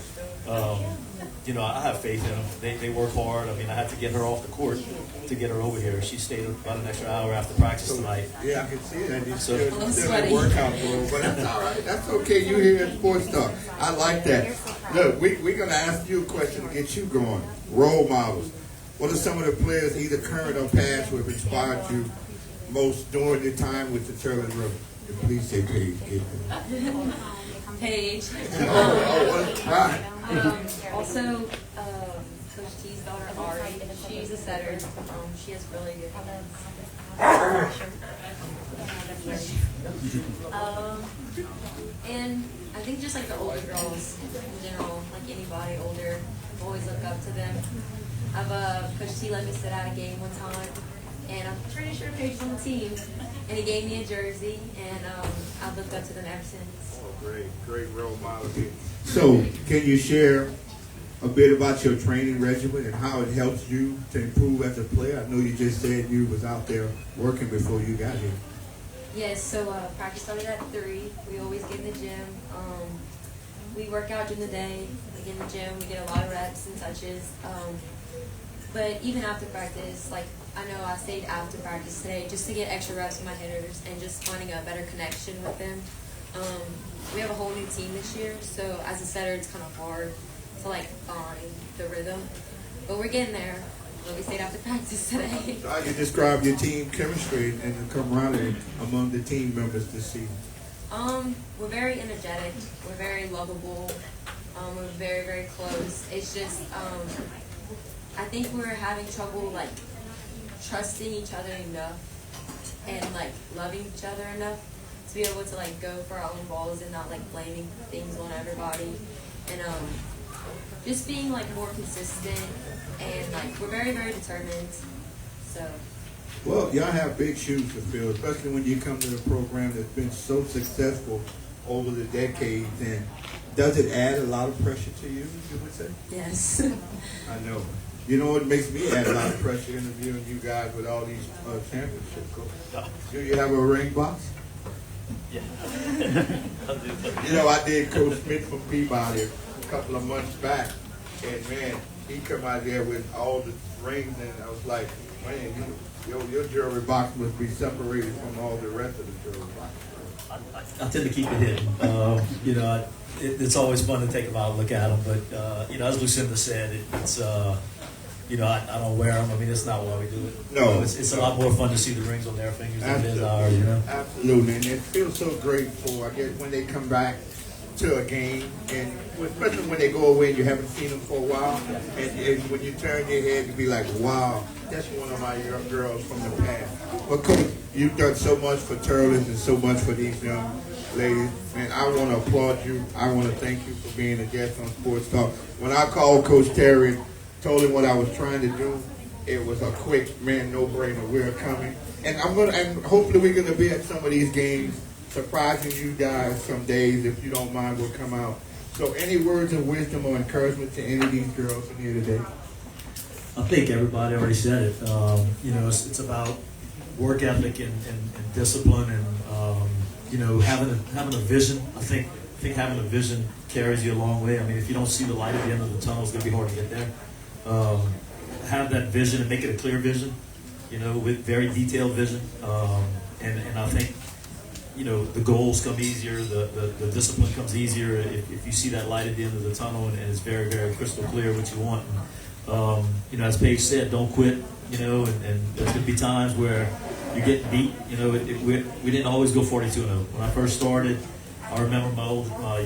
I have faith in them. They work hard. I mean, I had to get her off the court to get her over here. She stayed about an extra hour after practice tonight. Yeah, I can see that. You So- still at workout for her, but that's all right. That's okay. You here at Sports Talk. I like that. Look, we're going to ask you a question to get you going. Role models. What are some of the players, either current or past, who have inspired you most during your time with the Turlin River? Please say Paige. Paige. Right. Also, Coach T's daughter, Ari. She's a setter. She has really good and I think just like the older girls in general, like anybody older, I've always looked up to them. Coach T let me sit out a game one time, and I'm pretty sure Paige was on the team, and he gave me a jersey, and I've looked up to them ever since. Oh, great role model here. So, can you share a bit about your training regimen and how it helps you to improve as a player? I know you just said you was out there working before you got here. Yes, so practice started at 3. We always get in the gym. We work out during the day. We get in the gym. We get a lot of reps and touches. But even after practice, like I know I stayed after practice today just to get extra reps with my hitters and just finding a better connection with them. We have a whole new team this year, so as a setter, it's kind of hard to like find the rhythm. But we're getting there. But we stayed after practice today. So how you describe your team chemistry and the camaraderie among the team members this season? We're very energetic. We're very lovable. We're very, very close. It's just, I think we're having trouble like trusting each other enough and like loving each other enough to be able to like go for our own balls and not like blaming things on everybody, and just being like more consistent, and like we're very, very determined. So. Well, y'all have big shoes to fill, especially when you come to the program that's been so successful over the decades. And does it add a lot of pressure to you, you would say? Yes. I know. You know what makes me add a lot of pressure interviewing you guys with all these championships. Do you have a ring box? Yeah. You know, I did Coach Smith from Peabody a couple of months back, and man, he come out there with all the rings, and I was like, man, your jewelry box must be separated from all the rest of the jewelry box. I tend to keep it hidden. You know, it's always fun to take them out and look at them, but you know, as Lucinda said, it's you know, I don't wear them. I mean, it's not why we do it. No, it's a lot more fun to see the rings on their fingers than it is ours. You know, absolutely, and it feels so great for, I guess, when they come back to a game, and especially when they go away and you haven't seen them for a while, and when you turn your head, you be like, wow, that's one of my young girls from the past. But Coach, you've done so much for Turtles and so much for these young ladies, and I want to applaud you. I want to thank you for being a guest on Sports Talk. When I called Coach Terry, told him what I was trying to do, it was a quick, man, no-brainer. We're coming, and and hopefully we're gonna be at some of these games, surprising you guys some days. If you don't mind, we'll come out. So, any words of wisdom or encouragement to any of these girls in here today? I think everybody already said it. You know, it's about work ethic and discipline, and you know, having a vision. I think having a vision carries you a long way. I mean, if you don't see the light at the end of the tunnel, it's gonna be hard to get there. Have that vision and make it a clear vision, you know, with very detailed vision. And I think, you know, the goals come easier, the discipline comes easier if you see that light at the end of the tunnel, and it's very, very crystal clear what you want. And, you know, as Paige said, don't quit, you know, and there's going to be times where you're getting beat. You know, we didn't always go 42-0. When I first started, I remember my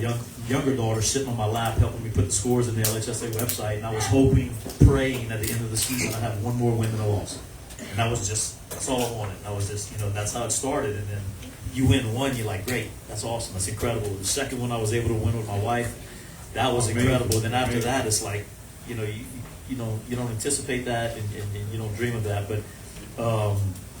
younger daughter sitting on my lap helping me put the scores in the LHSA website, and I was hoping, praying at the end of the season I'd have one more win than a loss. And that's all I wanted. And I was just, you know, that's how it started. And then you win one, you're like, great, that's awesome, that's incredible. The second one I was able to win with my wife, that was incredible. And then after that, it's like, you know, you don't anticipate that, and you don't dream of that. But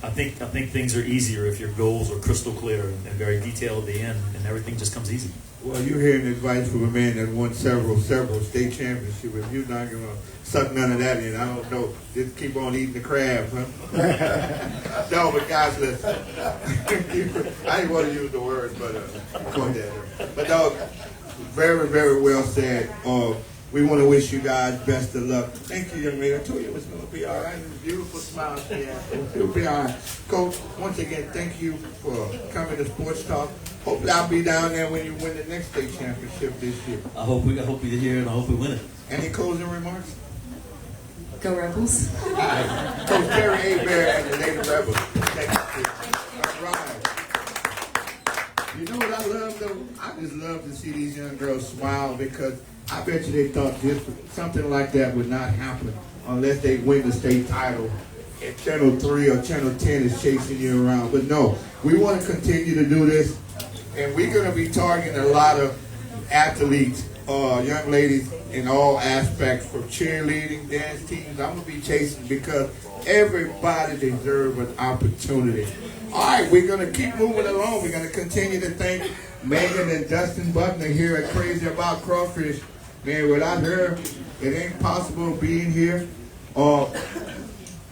I think things are easier if your goals are crystal clear and very detailed at the end, and everything just comes easy. Well, you're hearing advice from a man that won several state championships. If you're not going to suck none of that in, I don't know. Just keep on eating the crabs, huh? No, but guys, listen. I didn't want to use the word, but go ahead. But no, very, very well said. We want to wish you guys best of luck. Thank you, young lady. I told you it was going to be all right. It was a beautiful smile. Yeah, it'll be all right. Coach, once again, thank you for coming to Sports Talk. Hopefully I'll be down there when you win the next state championship this year. I hope you're here, and I hope we win it. Any closing remarks? Go Rebels. All right. Coach Terry Abear and the Lady Rebels. Thank you. All right. You know what I love, though? I just love to see these young girls smile, because I bet you they thought something like that would not happen unless they win the state title and Channel 3 or Channel 10 is chasing you around. But no, we want to continue to do this, and we're going to be targeting a lot of athletes, young ladies in all aspects, from cheerleading, dance teams. I'm going to be chasing, because everybody deserves an opportunity. All right, we're going to keep moving along. We're going to continue to thank Megan and Dustin Butler here at Crazy About Crawfish. Man, without her, it ain't possible being here. I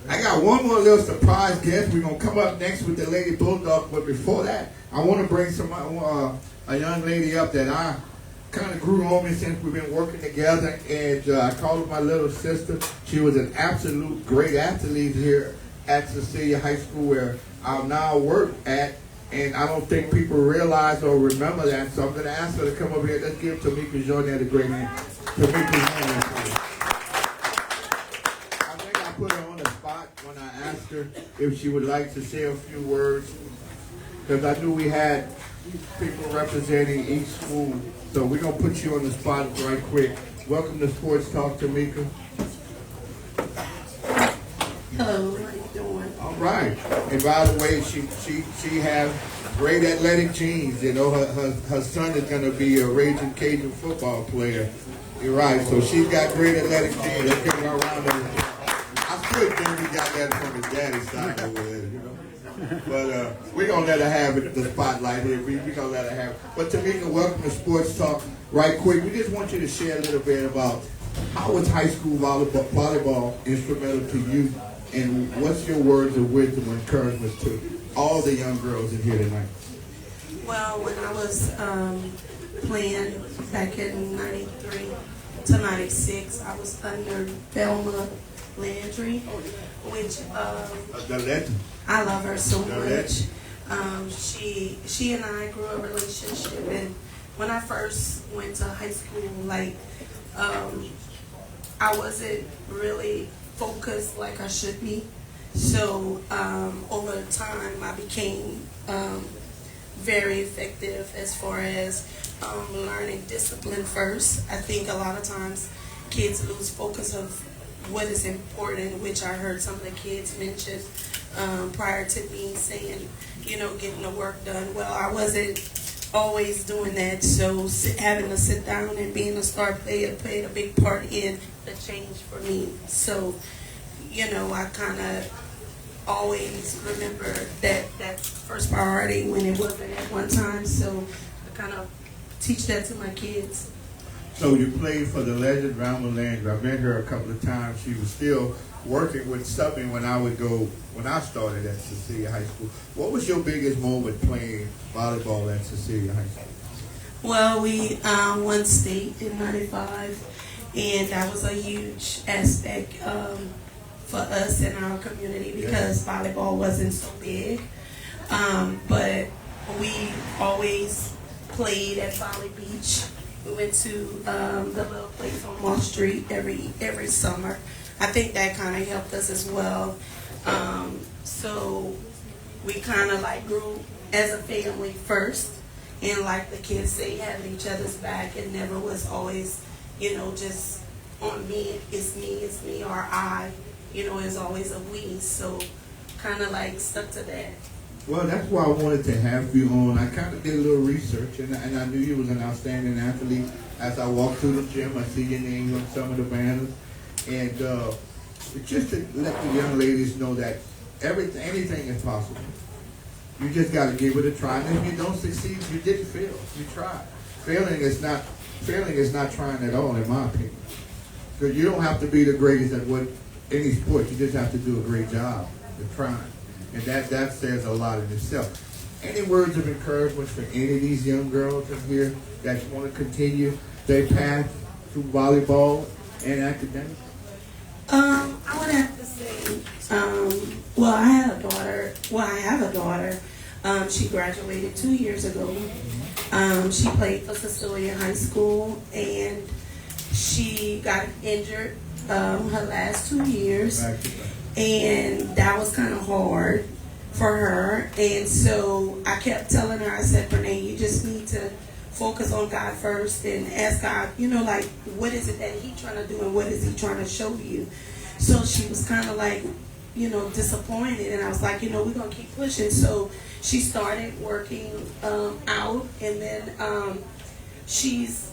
got one more little surprise guest. We're going to come up next with the Lady Bulldog, but before that, I want to bring a young lady up that I kind of grew on me since we've been working together, and I call her my little sister. She was an absolute great athlete here at Cecilia High School, where I now work at, and I don't think people realize or remember that, so I'm going to ask her to come over here. Let's give Tamika Jordan a great hand. Tamika Jordan. I think I put her on the spot when I asked her if she would like to say a few words, because I knew we had people representing each school. So we're going to put you on the spot right quick. Welcome to Sports Talk, Tamika. Hello, how you doing? All Right. And by the way, she has great athletic genes. You know, her son is going to be a raging Cajun football player. You're right. So she's got great athletic genes. Let's give her a round of. I still think he got that from his daddy's side over there, you know. But we're going to let her have it, the spotlight here. We're going to let her have it. But Tamika, welcome to Sports Talk. Right quick, we just want you to share a little bit about how was high school volleyball instrumental to you, and what's your words of wisdom and encouragement to all the young girls in here tonight? Well, when I was playing back in 93 to 96, I was under Velma Landry, which The legend. I love her so The much. legend. She and I grew a relationship, and when I first went to high school, like I wasn't really focused like I should be. So over time, I became very effective as far as learning discipline first. I think a lot of times kids lose focus of what is important, which I heard some of the kids mention prior to me saying, you know, getting the work done. Well, I wasn't always doing that, so having to sit down and being a star player played a big part in the change for me. So, you know, I kind of always remember that first priority when it wasn't at one time, so I kind of teach that to my kids. So you played for the legend Velma Landry. I met her a couple of times. She was still working with subbing when I started at Cecilia High School. What was your biggest moment playing volleyball at Cecilia High School? Well, we won state in 95, and that was a huge aspect for us in our community because volleyball wasn't so big. But we always played at Volley Beach. We went to the little place on Wall Street every summer. I think that kind of helped us as well. So we kind of like grew as a family first, and like the kids say, having each other's back. It never was always, you know, just on me, it's me, or I. You know, it's always a we. So kind of like stuck to that. Well, that's why I wanted to have you on. I kind of did a little research, and I knew you was an outstanding athlete. As I walked through the gym, I see your name on some of the banners. And just to let the young ladies know that anything is possible. You just got to give it a try. And if you don't succeed, you didn't fail. You tried. Failing is not trying at all, in my opinion. Because you don't have to be the greatest at any sport. You just have to do a great job of trying. And that says a lot in itself. Any words of encouragement for any of these young girls in here that want to continue their path through volleyball and academics? I would have to say, I have a daughter. She graduated 2 years ago. She played for Cecilia High School, and she got injured her last 2 years. And that was kind of hard for her. And so I kept telling her, I said, Renee, you just need to focus on God first and ask God, you know, like, what is it that He's trying to do and what is He trying to show you? So she was kind of like, you know, disappointed. And I was like, you know, we're going to keep pushing. So she started working out, and then she's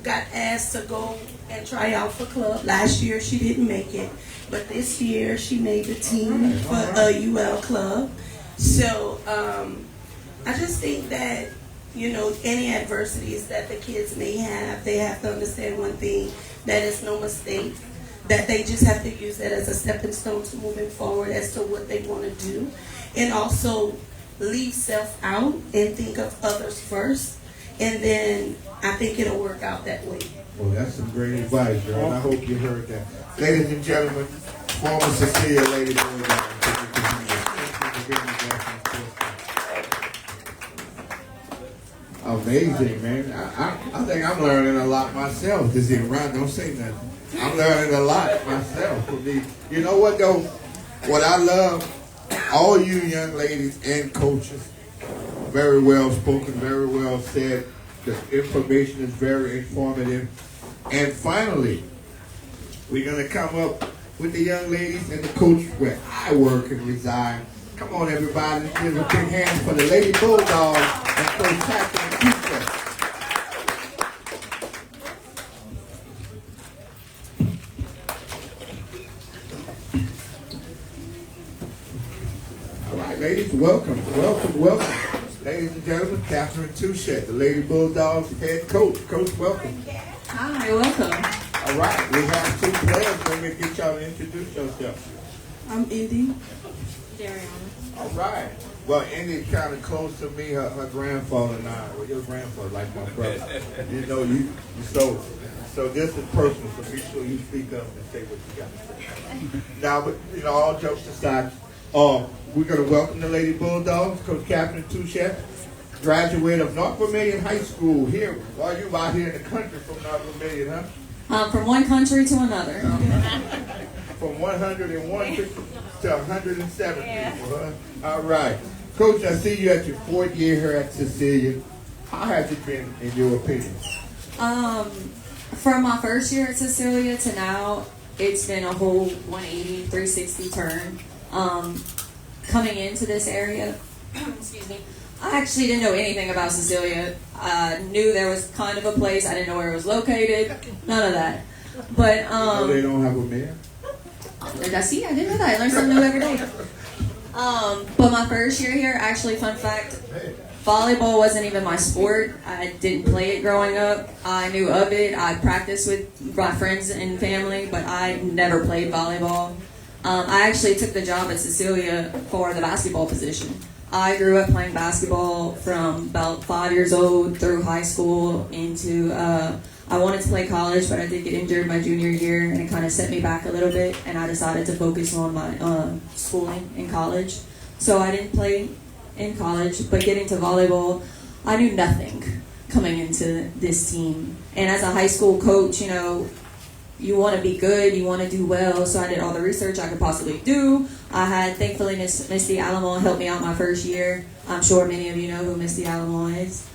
got asked to go and try out for club. Last year she didn't make it, but this year she made the team for a UL club. So I just think that, you know, any adversities that the kids may have, they have to understand one thing, that it's no mistake, that they just have to use that as a stepping stone to moving forward as to what they want to do, and also leave self out and think of others first, and then I think it'll work out that way. Well, that's some great advice, girl, and I hope you heard that. Ladies and gentlemen, former Cecilia Lady Boys. Amazing, man. I think I'm learning a lot myself. This is Ron, don't say nothing. I'm learning a lot myself. You know what, though? What I love, all you young ladies and coaches, very well spoken, very well said. The information is very informative. And finally, we're going to come up with the young ladies and the coach where I work and reside. Come on, everybody. Let's give a big hand for the Lady Bulldogs and Coach Captain Keisha. All right, ladies, welcome. Ladies and gentlemen, Catherine Touchette, the Lady Bulldogs head coach. Coach, welcome. Hi, welcome. All right, we have two players. Let me get y'all to introduce yourself. I'm Indy. All right. Well, Indy's kind of close to me. Her grandfather and I. Well, your grandfather like my brother. You know, so this is personal. So be sure you speak up and say what you got to say. Now, but you know, all jokes aside, we're going to welcome the Lady Bulldogs, Coach Captain Touchette, graduate of North Vermilion High School here. While you out here in the country from North Vermilion, huh? From one country to another. From 101 to 107 people, huh? All right. Coach, I see you at your fourth year here at Cecilia. How has it been, in your opinion? From my first year at Cecilia to now, it's been a whole 180, 360 turn. Coming into this area, excuse me, I actually didn't know anything about Cecilia. I knew there was kind of a place. I didn't know where it was located. None of that. But they don't have a mayor? I see. I didn't know that. I learn something new every day. But my first year here, actually, fun fact, volleyball wasn't even my sport. I didn't play it growing up. I knew of it. I practiced with my friends and family, but I never played volleyball. I actually took the job at Cecilia for the basketball position. I grew up playing basketball from about 5 years old through high school into, I wanted to play college, but I did get injured my junior year, and it kind of set me back a little bit, and I decided to focus on my schooling in college. So I didn't play in college, but getting to volleyball, I knew nothing coming into this team. And as a high school coach, you know, you want to be good, you want to do well, so I did all the research I could possibly do. I had, thankfully, Misty Alamo help me out my first year. I'm sure many of you know who Misty Alamo is.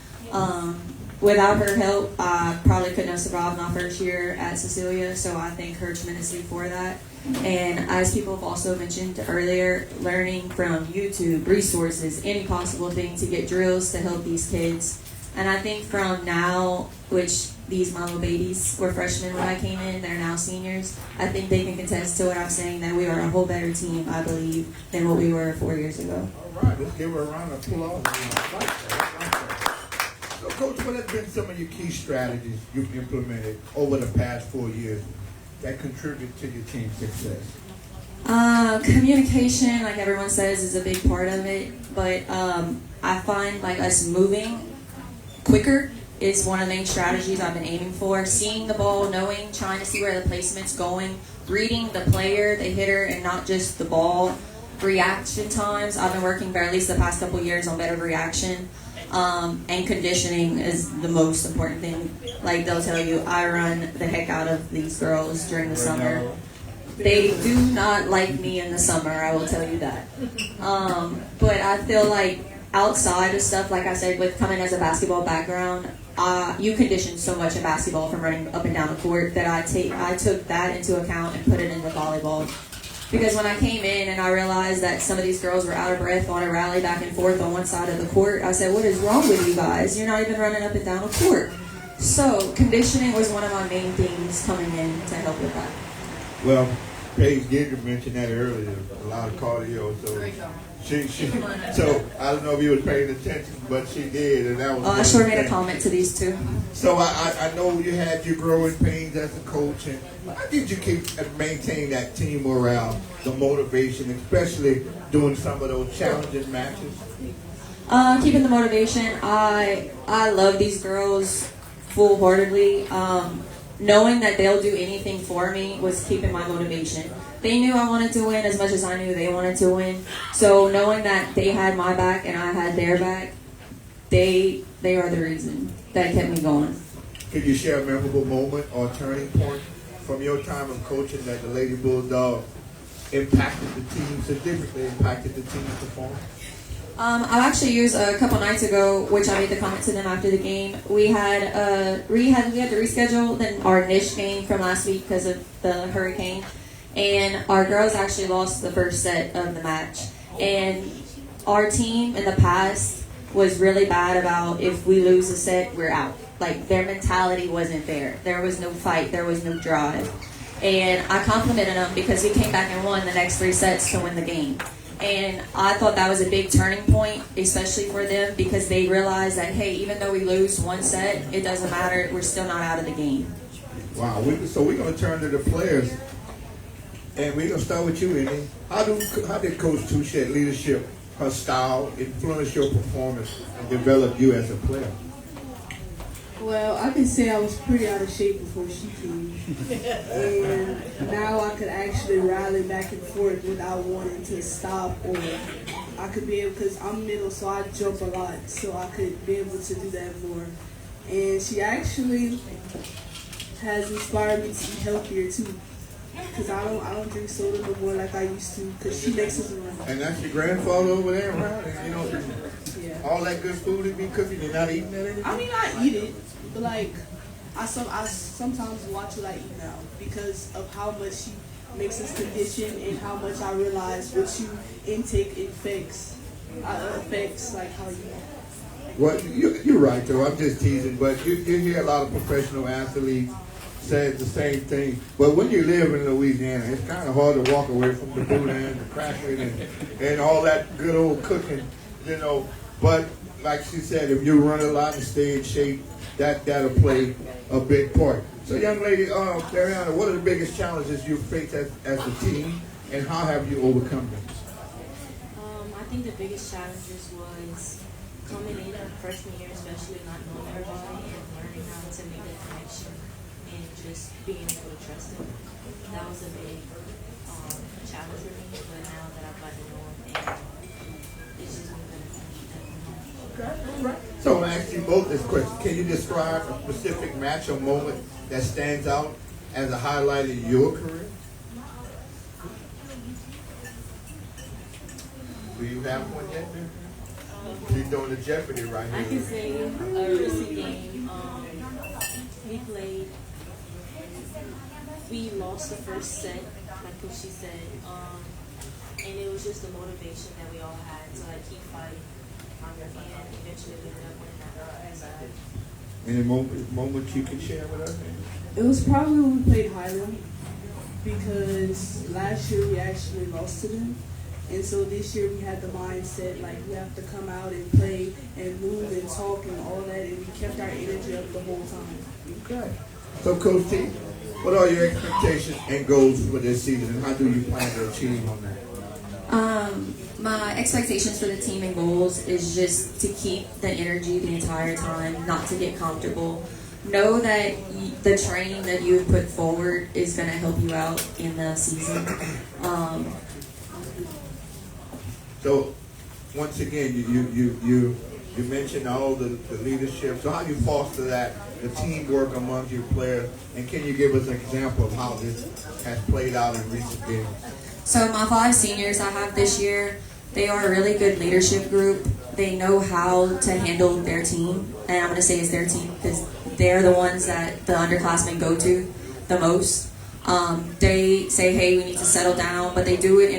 Without her help, I probably couldn't have survived my first year at Cecilia, so I thank her tremendously for that. And as people have also mentioned earlier, learning from YouTube, resources, any possible thing to get drills to help these kids. And I think from now, which these my little babies were freshmen when I came in, they're now seniors, I think they can contest to what I'm saying, that we are a whole better team, I believe, than what we were 4 years ago. All right, let's give her a round of applause. So, Coach, what have been some of your key strategies you've implemented over the past 4 years that contribute to your team's success? Communication, like everyone says, is a big part of it, but I find like us moving quicker is one of the main strategies I've been aiming for. Seeing the ball, knowing, trying to see where the placement's going, reading the player, the hitter, and not just the ball. Reaction times, I've been working for at least the past couple years on better reaction. And conditioning is the most important thing. Like they'll tell you, I run the heck out of these girls during the summer. They do not like me in the summer, I will tell you that. But I feel like outside of stuff, like I said, with coming as a basketball background, you condition so much in basketball from running up and down the court that I took that into account and put it into volleyball. Because when I came in and I realized that some of these girls were out of breath on a rally back and forth on one side of the court, I said, what is wrong with you guys? You're not even running up and down the court. So conditioning was one of my main things coming in to help with that. Well, Paige Giger mentioned that earlier, a lot of cardio, so I don't know if you were paying attention, but she did, and that was. I sure made a comment to these two. So I know you had your growing pains as a coach, and how did you keep and maintain that team morale, the motivation, especially doing some of those challenging matches? Keeping the motivation. I love these girls full-heartedly. Knowing that they'll do anything for me was keeping my motivation. They knew I wanted to win as much as I knew they wanted to win. So knowing that they had my back and I had their back, they are the reason that kept me going. Could you share a memorable moment or turning point from your time of coaching that the Lady Bulldog impacted the team, significantly impacted the team's performance? I'll actually use a couple nights ago, which I made the comment to them after the game. We had to reschedule our Nish game from last week because of the hurricane, and our girls actually lost the first set of the match. And our team in the past was really bad about if we lose a set, we're out. Like, their mentality wasn't there. There was no fight. There was no drive. And I complimented them because we came back and won the next 3 sets to win the game. And I thought that was a big turning point, especially for them, because they realized that, hey, even though we lose 1 set, it doesn't matter. We're still not out of the game. Wow. So we're going to turn to the players. And we're going to start with you, Andy. How did Coach Touchette leadership, her style, influence your performance and develop you as a player? Well, I can say I was pretty out of shape before she came. And now I could actually rally back and forth without wanting to stop, or I could be able, because I'm middle, so I jump a lot, so I could be able to do that more. And she actually has inspired me to eat healthier too. Because I don't drink soda no more like I used to, because she makes us run. And that's your grandfather over there around, and you know, all that good food he be cooking, you're not eating that anymore? I mean, I eat it, but like, I sometimes watch what I eat now because of how much she makes us condition and how much I realize what you intake affects like how you eat. Well, you're right, though. I'm just teasing, but you hear a lot of professional athletes say the same thing. But when you live in Louisiana, it's kind of hard to walk away from the boudin, the crackling, and all that good old cooking, you know. But like she said, if you run a lot and stay in shape, that'll play a big part. So, young lady, Acadiana, what are the biggest challenges you face as a team, and how have you overcome them? I think the biggest challenges was coming in freshman year, especially not knowing everybody and learning how to make that connection and just being able to trust them. That was a big challenge for me, but now that I've gotten to know them, and it's just been better. So I'm going to ask you both this question. Can you describe a specific match or moment that stands out as a highlight in your career? Do you have one yet? You're doing the Jeopardy right here. I can say a recent game, we played, we lost the first set, like what she said, and it was just the motivation that we all had to like keep fighting, and eventually we ended up winning that. Any moment you can share with us? It was probably when we played Highland, because last year we actually lost to them. And so this year we had the mindset like we have to come out and play and move and talk and all that, and we kept our energy up the whole time. Okay. So, Coach T, what are your expectations and goals for this season, and how do you plan to achieve on that? My expectations for the team and goals is just to keep the energy the entire time, not to get comfortable. Know that the training that you have put forward is going to help you out in the season. So, once again, you mentioned all the leadership. So how you foster that, the teamwork among your players, and can you give us an example of how this has played out in recent games? So my 5 seniors I have this year, they are a really good leadership group. They know how to handle their team, and I'm going to say it's their team because they're the ones that the underclassmen go to the most. They say, hey, we need to settle down, but they do it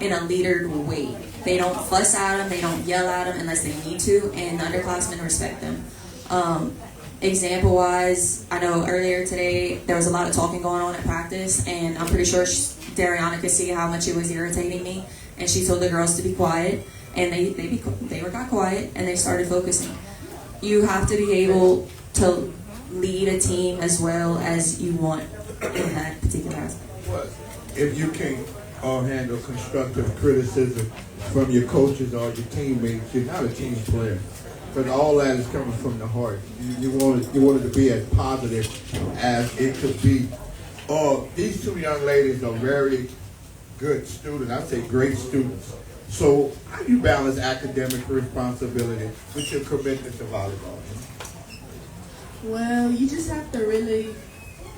in a leader way. They don't fuss at them, they don't yell at them unless they need to, and the underclassmen respect them. Example-wise, I know earlier today there was a lot of talking going on at practice, and I'm pretty sure Dariana could see how much it was irritating me, and she told the girls to be quiet, and they got quiet, and they started focusing. You have to be able to lead a team as well as you want in that particular aspect. If you can't handle constructive criticism from your coaches or your teammates, you're not a team player. But all that is coming from the heart. You want it to be as positive as it could be. These 2 young ladies are very good students. I say great students. So how do you balance academic responsibility with your commitment to volleyball? Well, you just have to really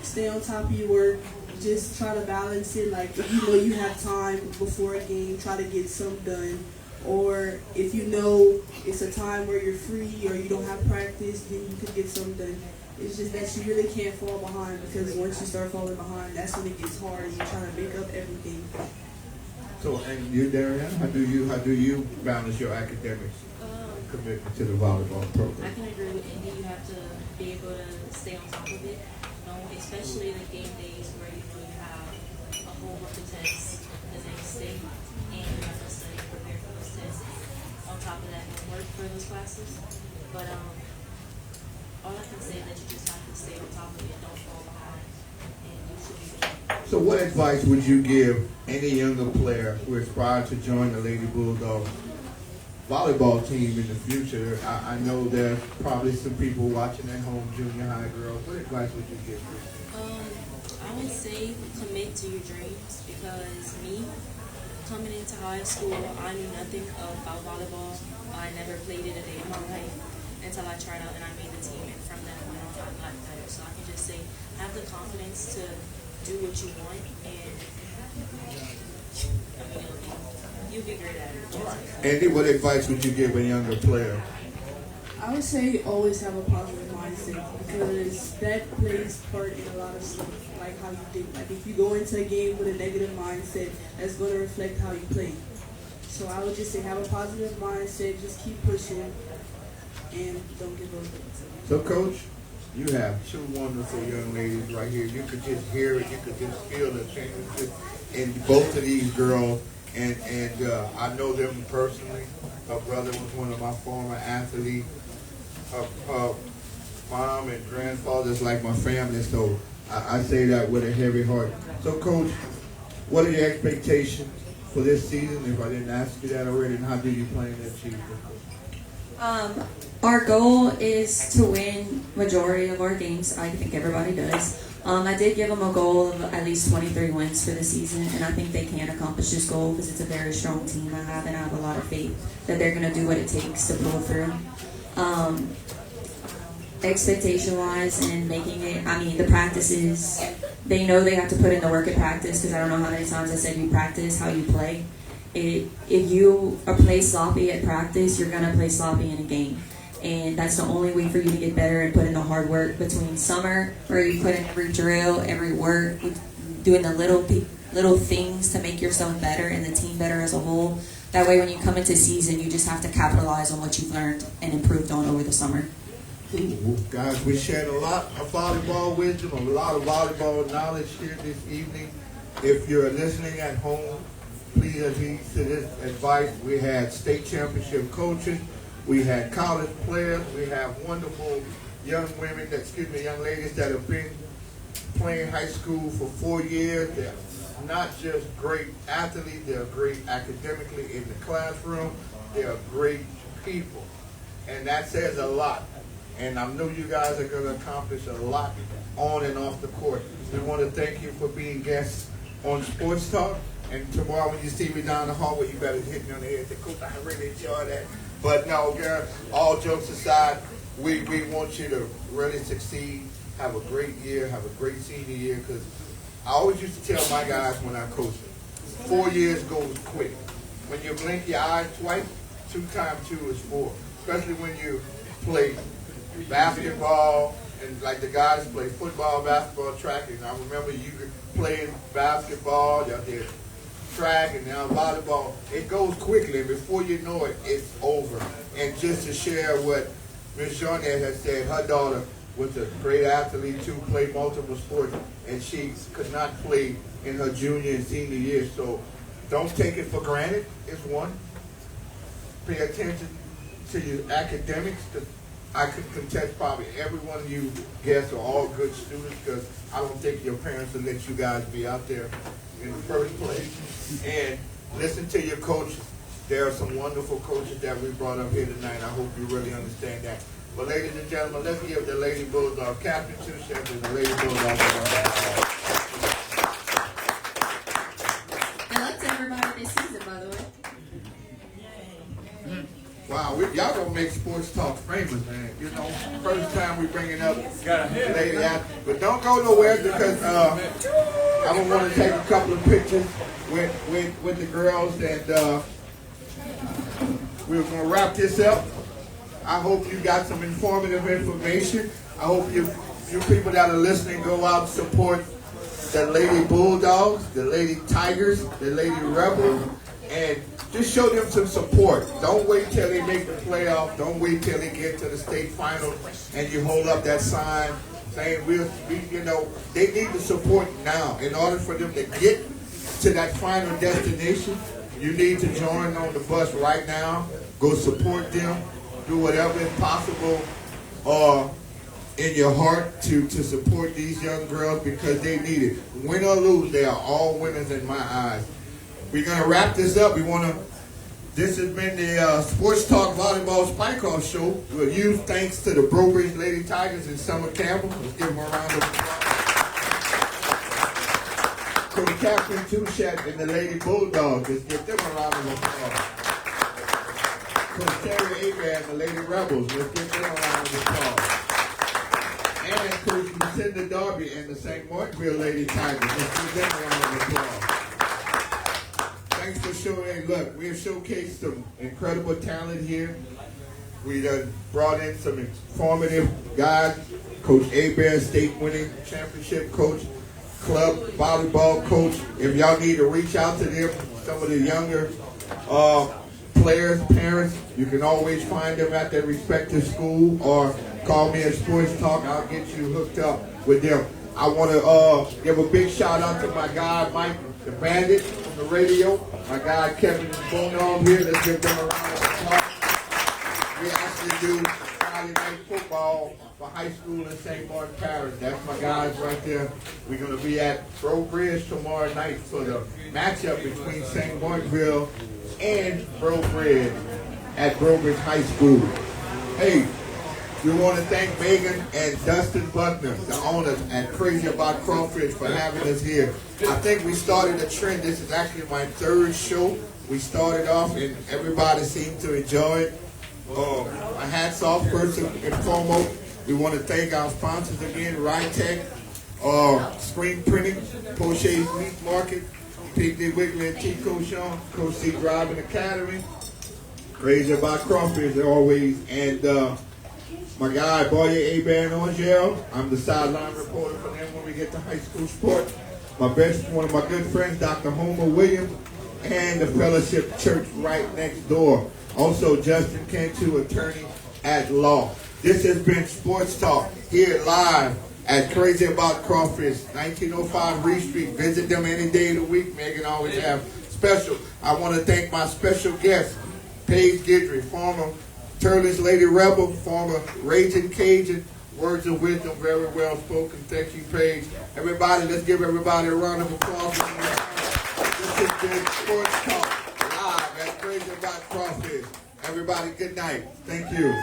stay on top of your work. Just try to balance it. Like, if you know you have time before a game, try to get some done. Or if you know it's a time where you're free or you don't have practice, then you could get some done. It's just that you really can't fall behind, because once you start falling behind, that's when it gets hard and you're trying to make up everything. So, and you, Darian, how do you balance your academics commitment to the volleyball I program? can agree with Indy. You have to be able to stay on top of it, especially the game days where you have a whole bunch of tests the next day, and you have to study and prepare for those tests. On top of that, homework for those classes. But all I can say is that you just have to stay on top of it, don't fall behind, and you should be good. So what advice would you give any younger player who aspires to join the Lady Bulldogs volleyball team in the future? I know there's probably some people watching at home, junior high girls. What advice would you give them? I would say commit to your dreams, because me, coming into high school, I knew nothing about volleyball. I never played it a day in my life until I tried out and I made the team, and from that point on, I got better. So I can just say, have the confidence to do what you want, and you'll be great at it. Andy, what advice would you give a younger player? I would say always have a positive mindset, because that plays part in a lot of stuff, like how you think. Like if you go into a game with a negative mindset, that's going to reflect how you play. So I would just say have a positive mindset, just keep pushing, and don't give up. So, Coach, you have two wonderful young ladies right here. You could just hear it. You could just feel the championship in both of these girls. And I know them personally. Her brother was one of my former athletes. Her mom and grandfather's like my family. So I say that with a heavy heart. So, Coach, what are your expectations for this season? If I didn't ask you that already, and how do you plan to achieve it? Our goal is to win majority of our games. I think everybody does. I did give them a goal of at least 23 wins for the season, and I think they can accomplish this goal because it's a very strong team I have, and I have a lot of faith that they're going to do what it takes to pull through. Expectation-wise and making it, I mean, the practices, they know they have to put in the work at practice, because I don't know how many times I said you practice how you play. If you play sloppy at practice, you're going to play sloppy in a game. And that's the only way for you to get better and put in the hard work between summer, where you put in every drill, every work, doing the little things to make yourself better and the team better as a whole. That way when you come into season, you just have to capitalize on what you've learned and improved on over the summer. Ooh, guys, we shared a lot of volleyball wisdom, a lot of volleyball knowledge here this evening. If you're listening at home, please adhere to this advice. We had state championship coaches. We had college players. We have wonderful young ladies that have been playing high school for 4 years. They're not just great athletes, they're great academically in the classroom. They're great people. And that says a lot. And I know you guys are going to accomplish a lot on and off the court. We want to thank you for being guests on Sports Talk. And tomorrow when you see me down the hallway, you better hit me on the head and say, Coach, I really enjoyed that. But no, girl, all jokes aside, we want you to really succeed, have a great year, have a great senior year, because I always used to tell my guys when I coached them, 4 years goes quick. When you blink your eyes twice, 2 times 2 is 4, especially when you play basketball, and like the guys play football, basketball, track, and I remember you playing basketball, y'all did track, and now volleyball. It goes quickly, and before you know it, it's over. And just to share what Ms. Jordan has said, her daughter was a great athlete too, played multiple sports, and she could not play in her junior and senior year. So don't take it for granted, is one. Pay attention to your academics, because I could contest probably every one of you guests are all good students, because I don't think your parents will let you guys be out there in the first place. And listen to your coaches. There are some wonderful coaches that we brought up here tonight. I hope you really understand that. But ladies and gentlemen, let's give the Lady Bulldog captain to Chef and the Lady Bulldog. And that's everybody this season, by the way. Wow, y'all gonna make Sports Talk famous, man. You know, first time we bringing up lady out, but don't go nowhere, because I don't want to take a couple of pictures with the girls, and we're gonna wrap this up. I hope you got some informative information. I hope you you people that are listening, go out and support the Lady Bulldogs, the Lady Tigers, the Lady Rebels, and just show them some support. Don't wait till they make the playoff. Don't wait till they get to the state final and you hold up that sign saying they need the support now. In order for them to get to that final destination, you need to join on the bus right now. Go support them. Do whatever is possible in your heart to support these young girls because they need it. Win or lose, they are all winners in my eyes. We're going to wrap this up. This has been the Sports Talk Volleyball Kick-Off Show. With huge thanks to the Brobridge Lady Tigers and Summer Campbell. Let's give them a round of applause. To the Captain Touchette and the Lady Bulldogs, let's give them a round of applause. To Terry Abraham and the Lady Rebels, let's give them a round of applause. And Coach Lucinda Darby and the St. Martinville Lady Tigers, let's give them a round of applause. Thanks for showing. Look, we have showcased some incredible talent here. We done brought in some informative guys. Coach Abear, state-winning championship coach, club volleyball coach. If y'all need to reach out to them, some of the younger players, parents, you can always find them at their respective school or call me at Sports Talk. I'll get you hooked up with them. I want to give a big shout out to my guy, Mike, the Bandit from the radio. My guy, Kevin Bono here. Let's give them a round of applause. We actually do Friday night football for high school in St. Martin Parish. That's my guys right there. We're going to be at Brobridge tomorrow night for the matchup between St. Martinville and Brobridge at Brobridge High School. Hey, we want to thank Megan and Dustin Buckner, the owners at Crazy About Crawfish, for having us here. I think we started a trend. This is actually my third show. We started off and everybody seemed to enjoy it. My hats off first and foremost. We want to thank our sponsors again, Rytech, Screen Printing, Pochet's Meat Market, Picnic Wiggly and Tico Sean, Coach C Driving Academy, Crazy About Crawfish as always, and my guy, Boyer Abear and Angel. I'm the sideline reporter for them when we get to high school sports. One of my good friends, Dr. Homer Williams, and the Fellowship Church right next door. Also, Justin Cantu, attorney at law. This has been Sports Talk here live at Crazy About Crawfish, 1905 Reed Street. Visit them any day of the week. Megan always have special. I want to thank my special guest, Paige Guidry, former Turles Lady Rebel, former Raging Cajun, words of wisdom, very well spoken. Thank you, Paige. Everybody, let's give everybody a round of applause. This has been Sports Talk live at Crazy About Crawfish. Everybody, good night. Thank you.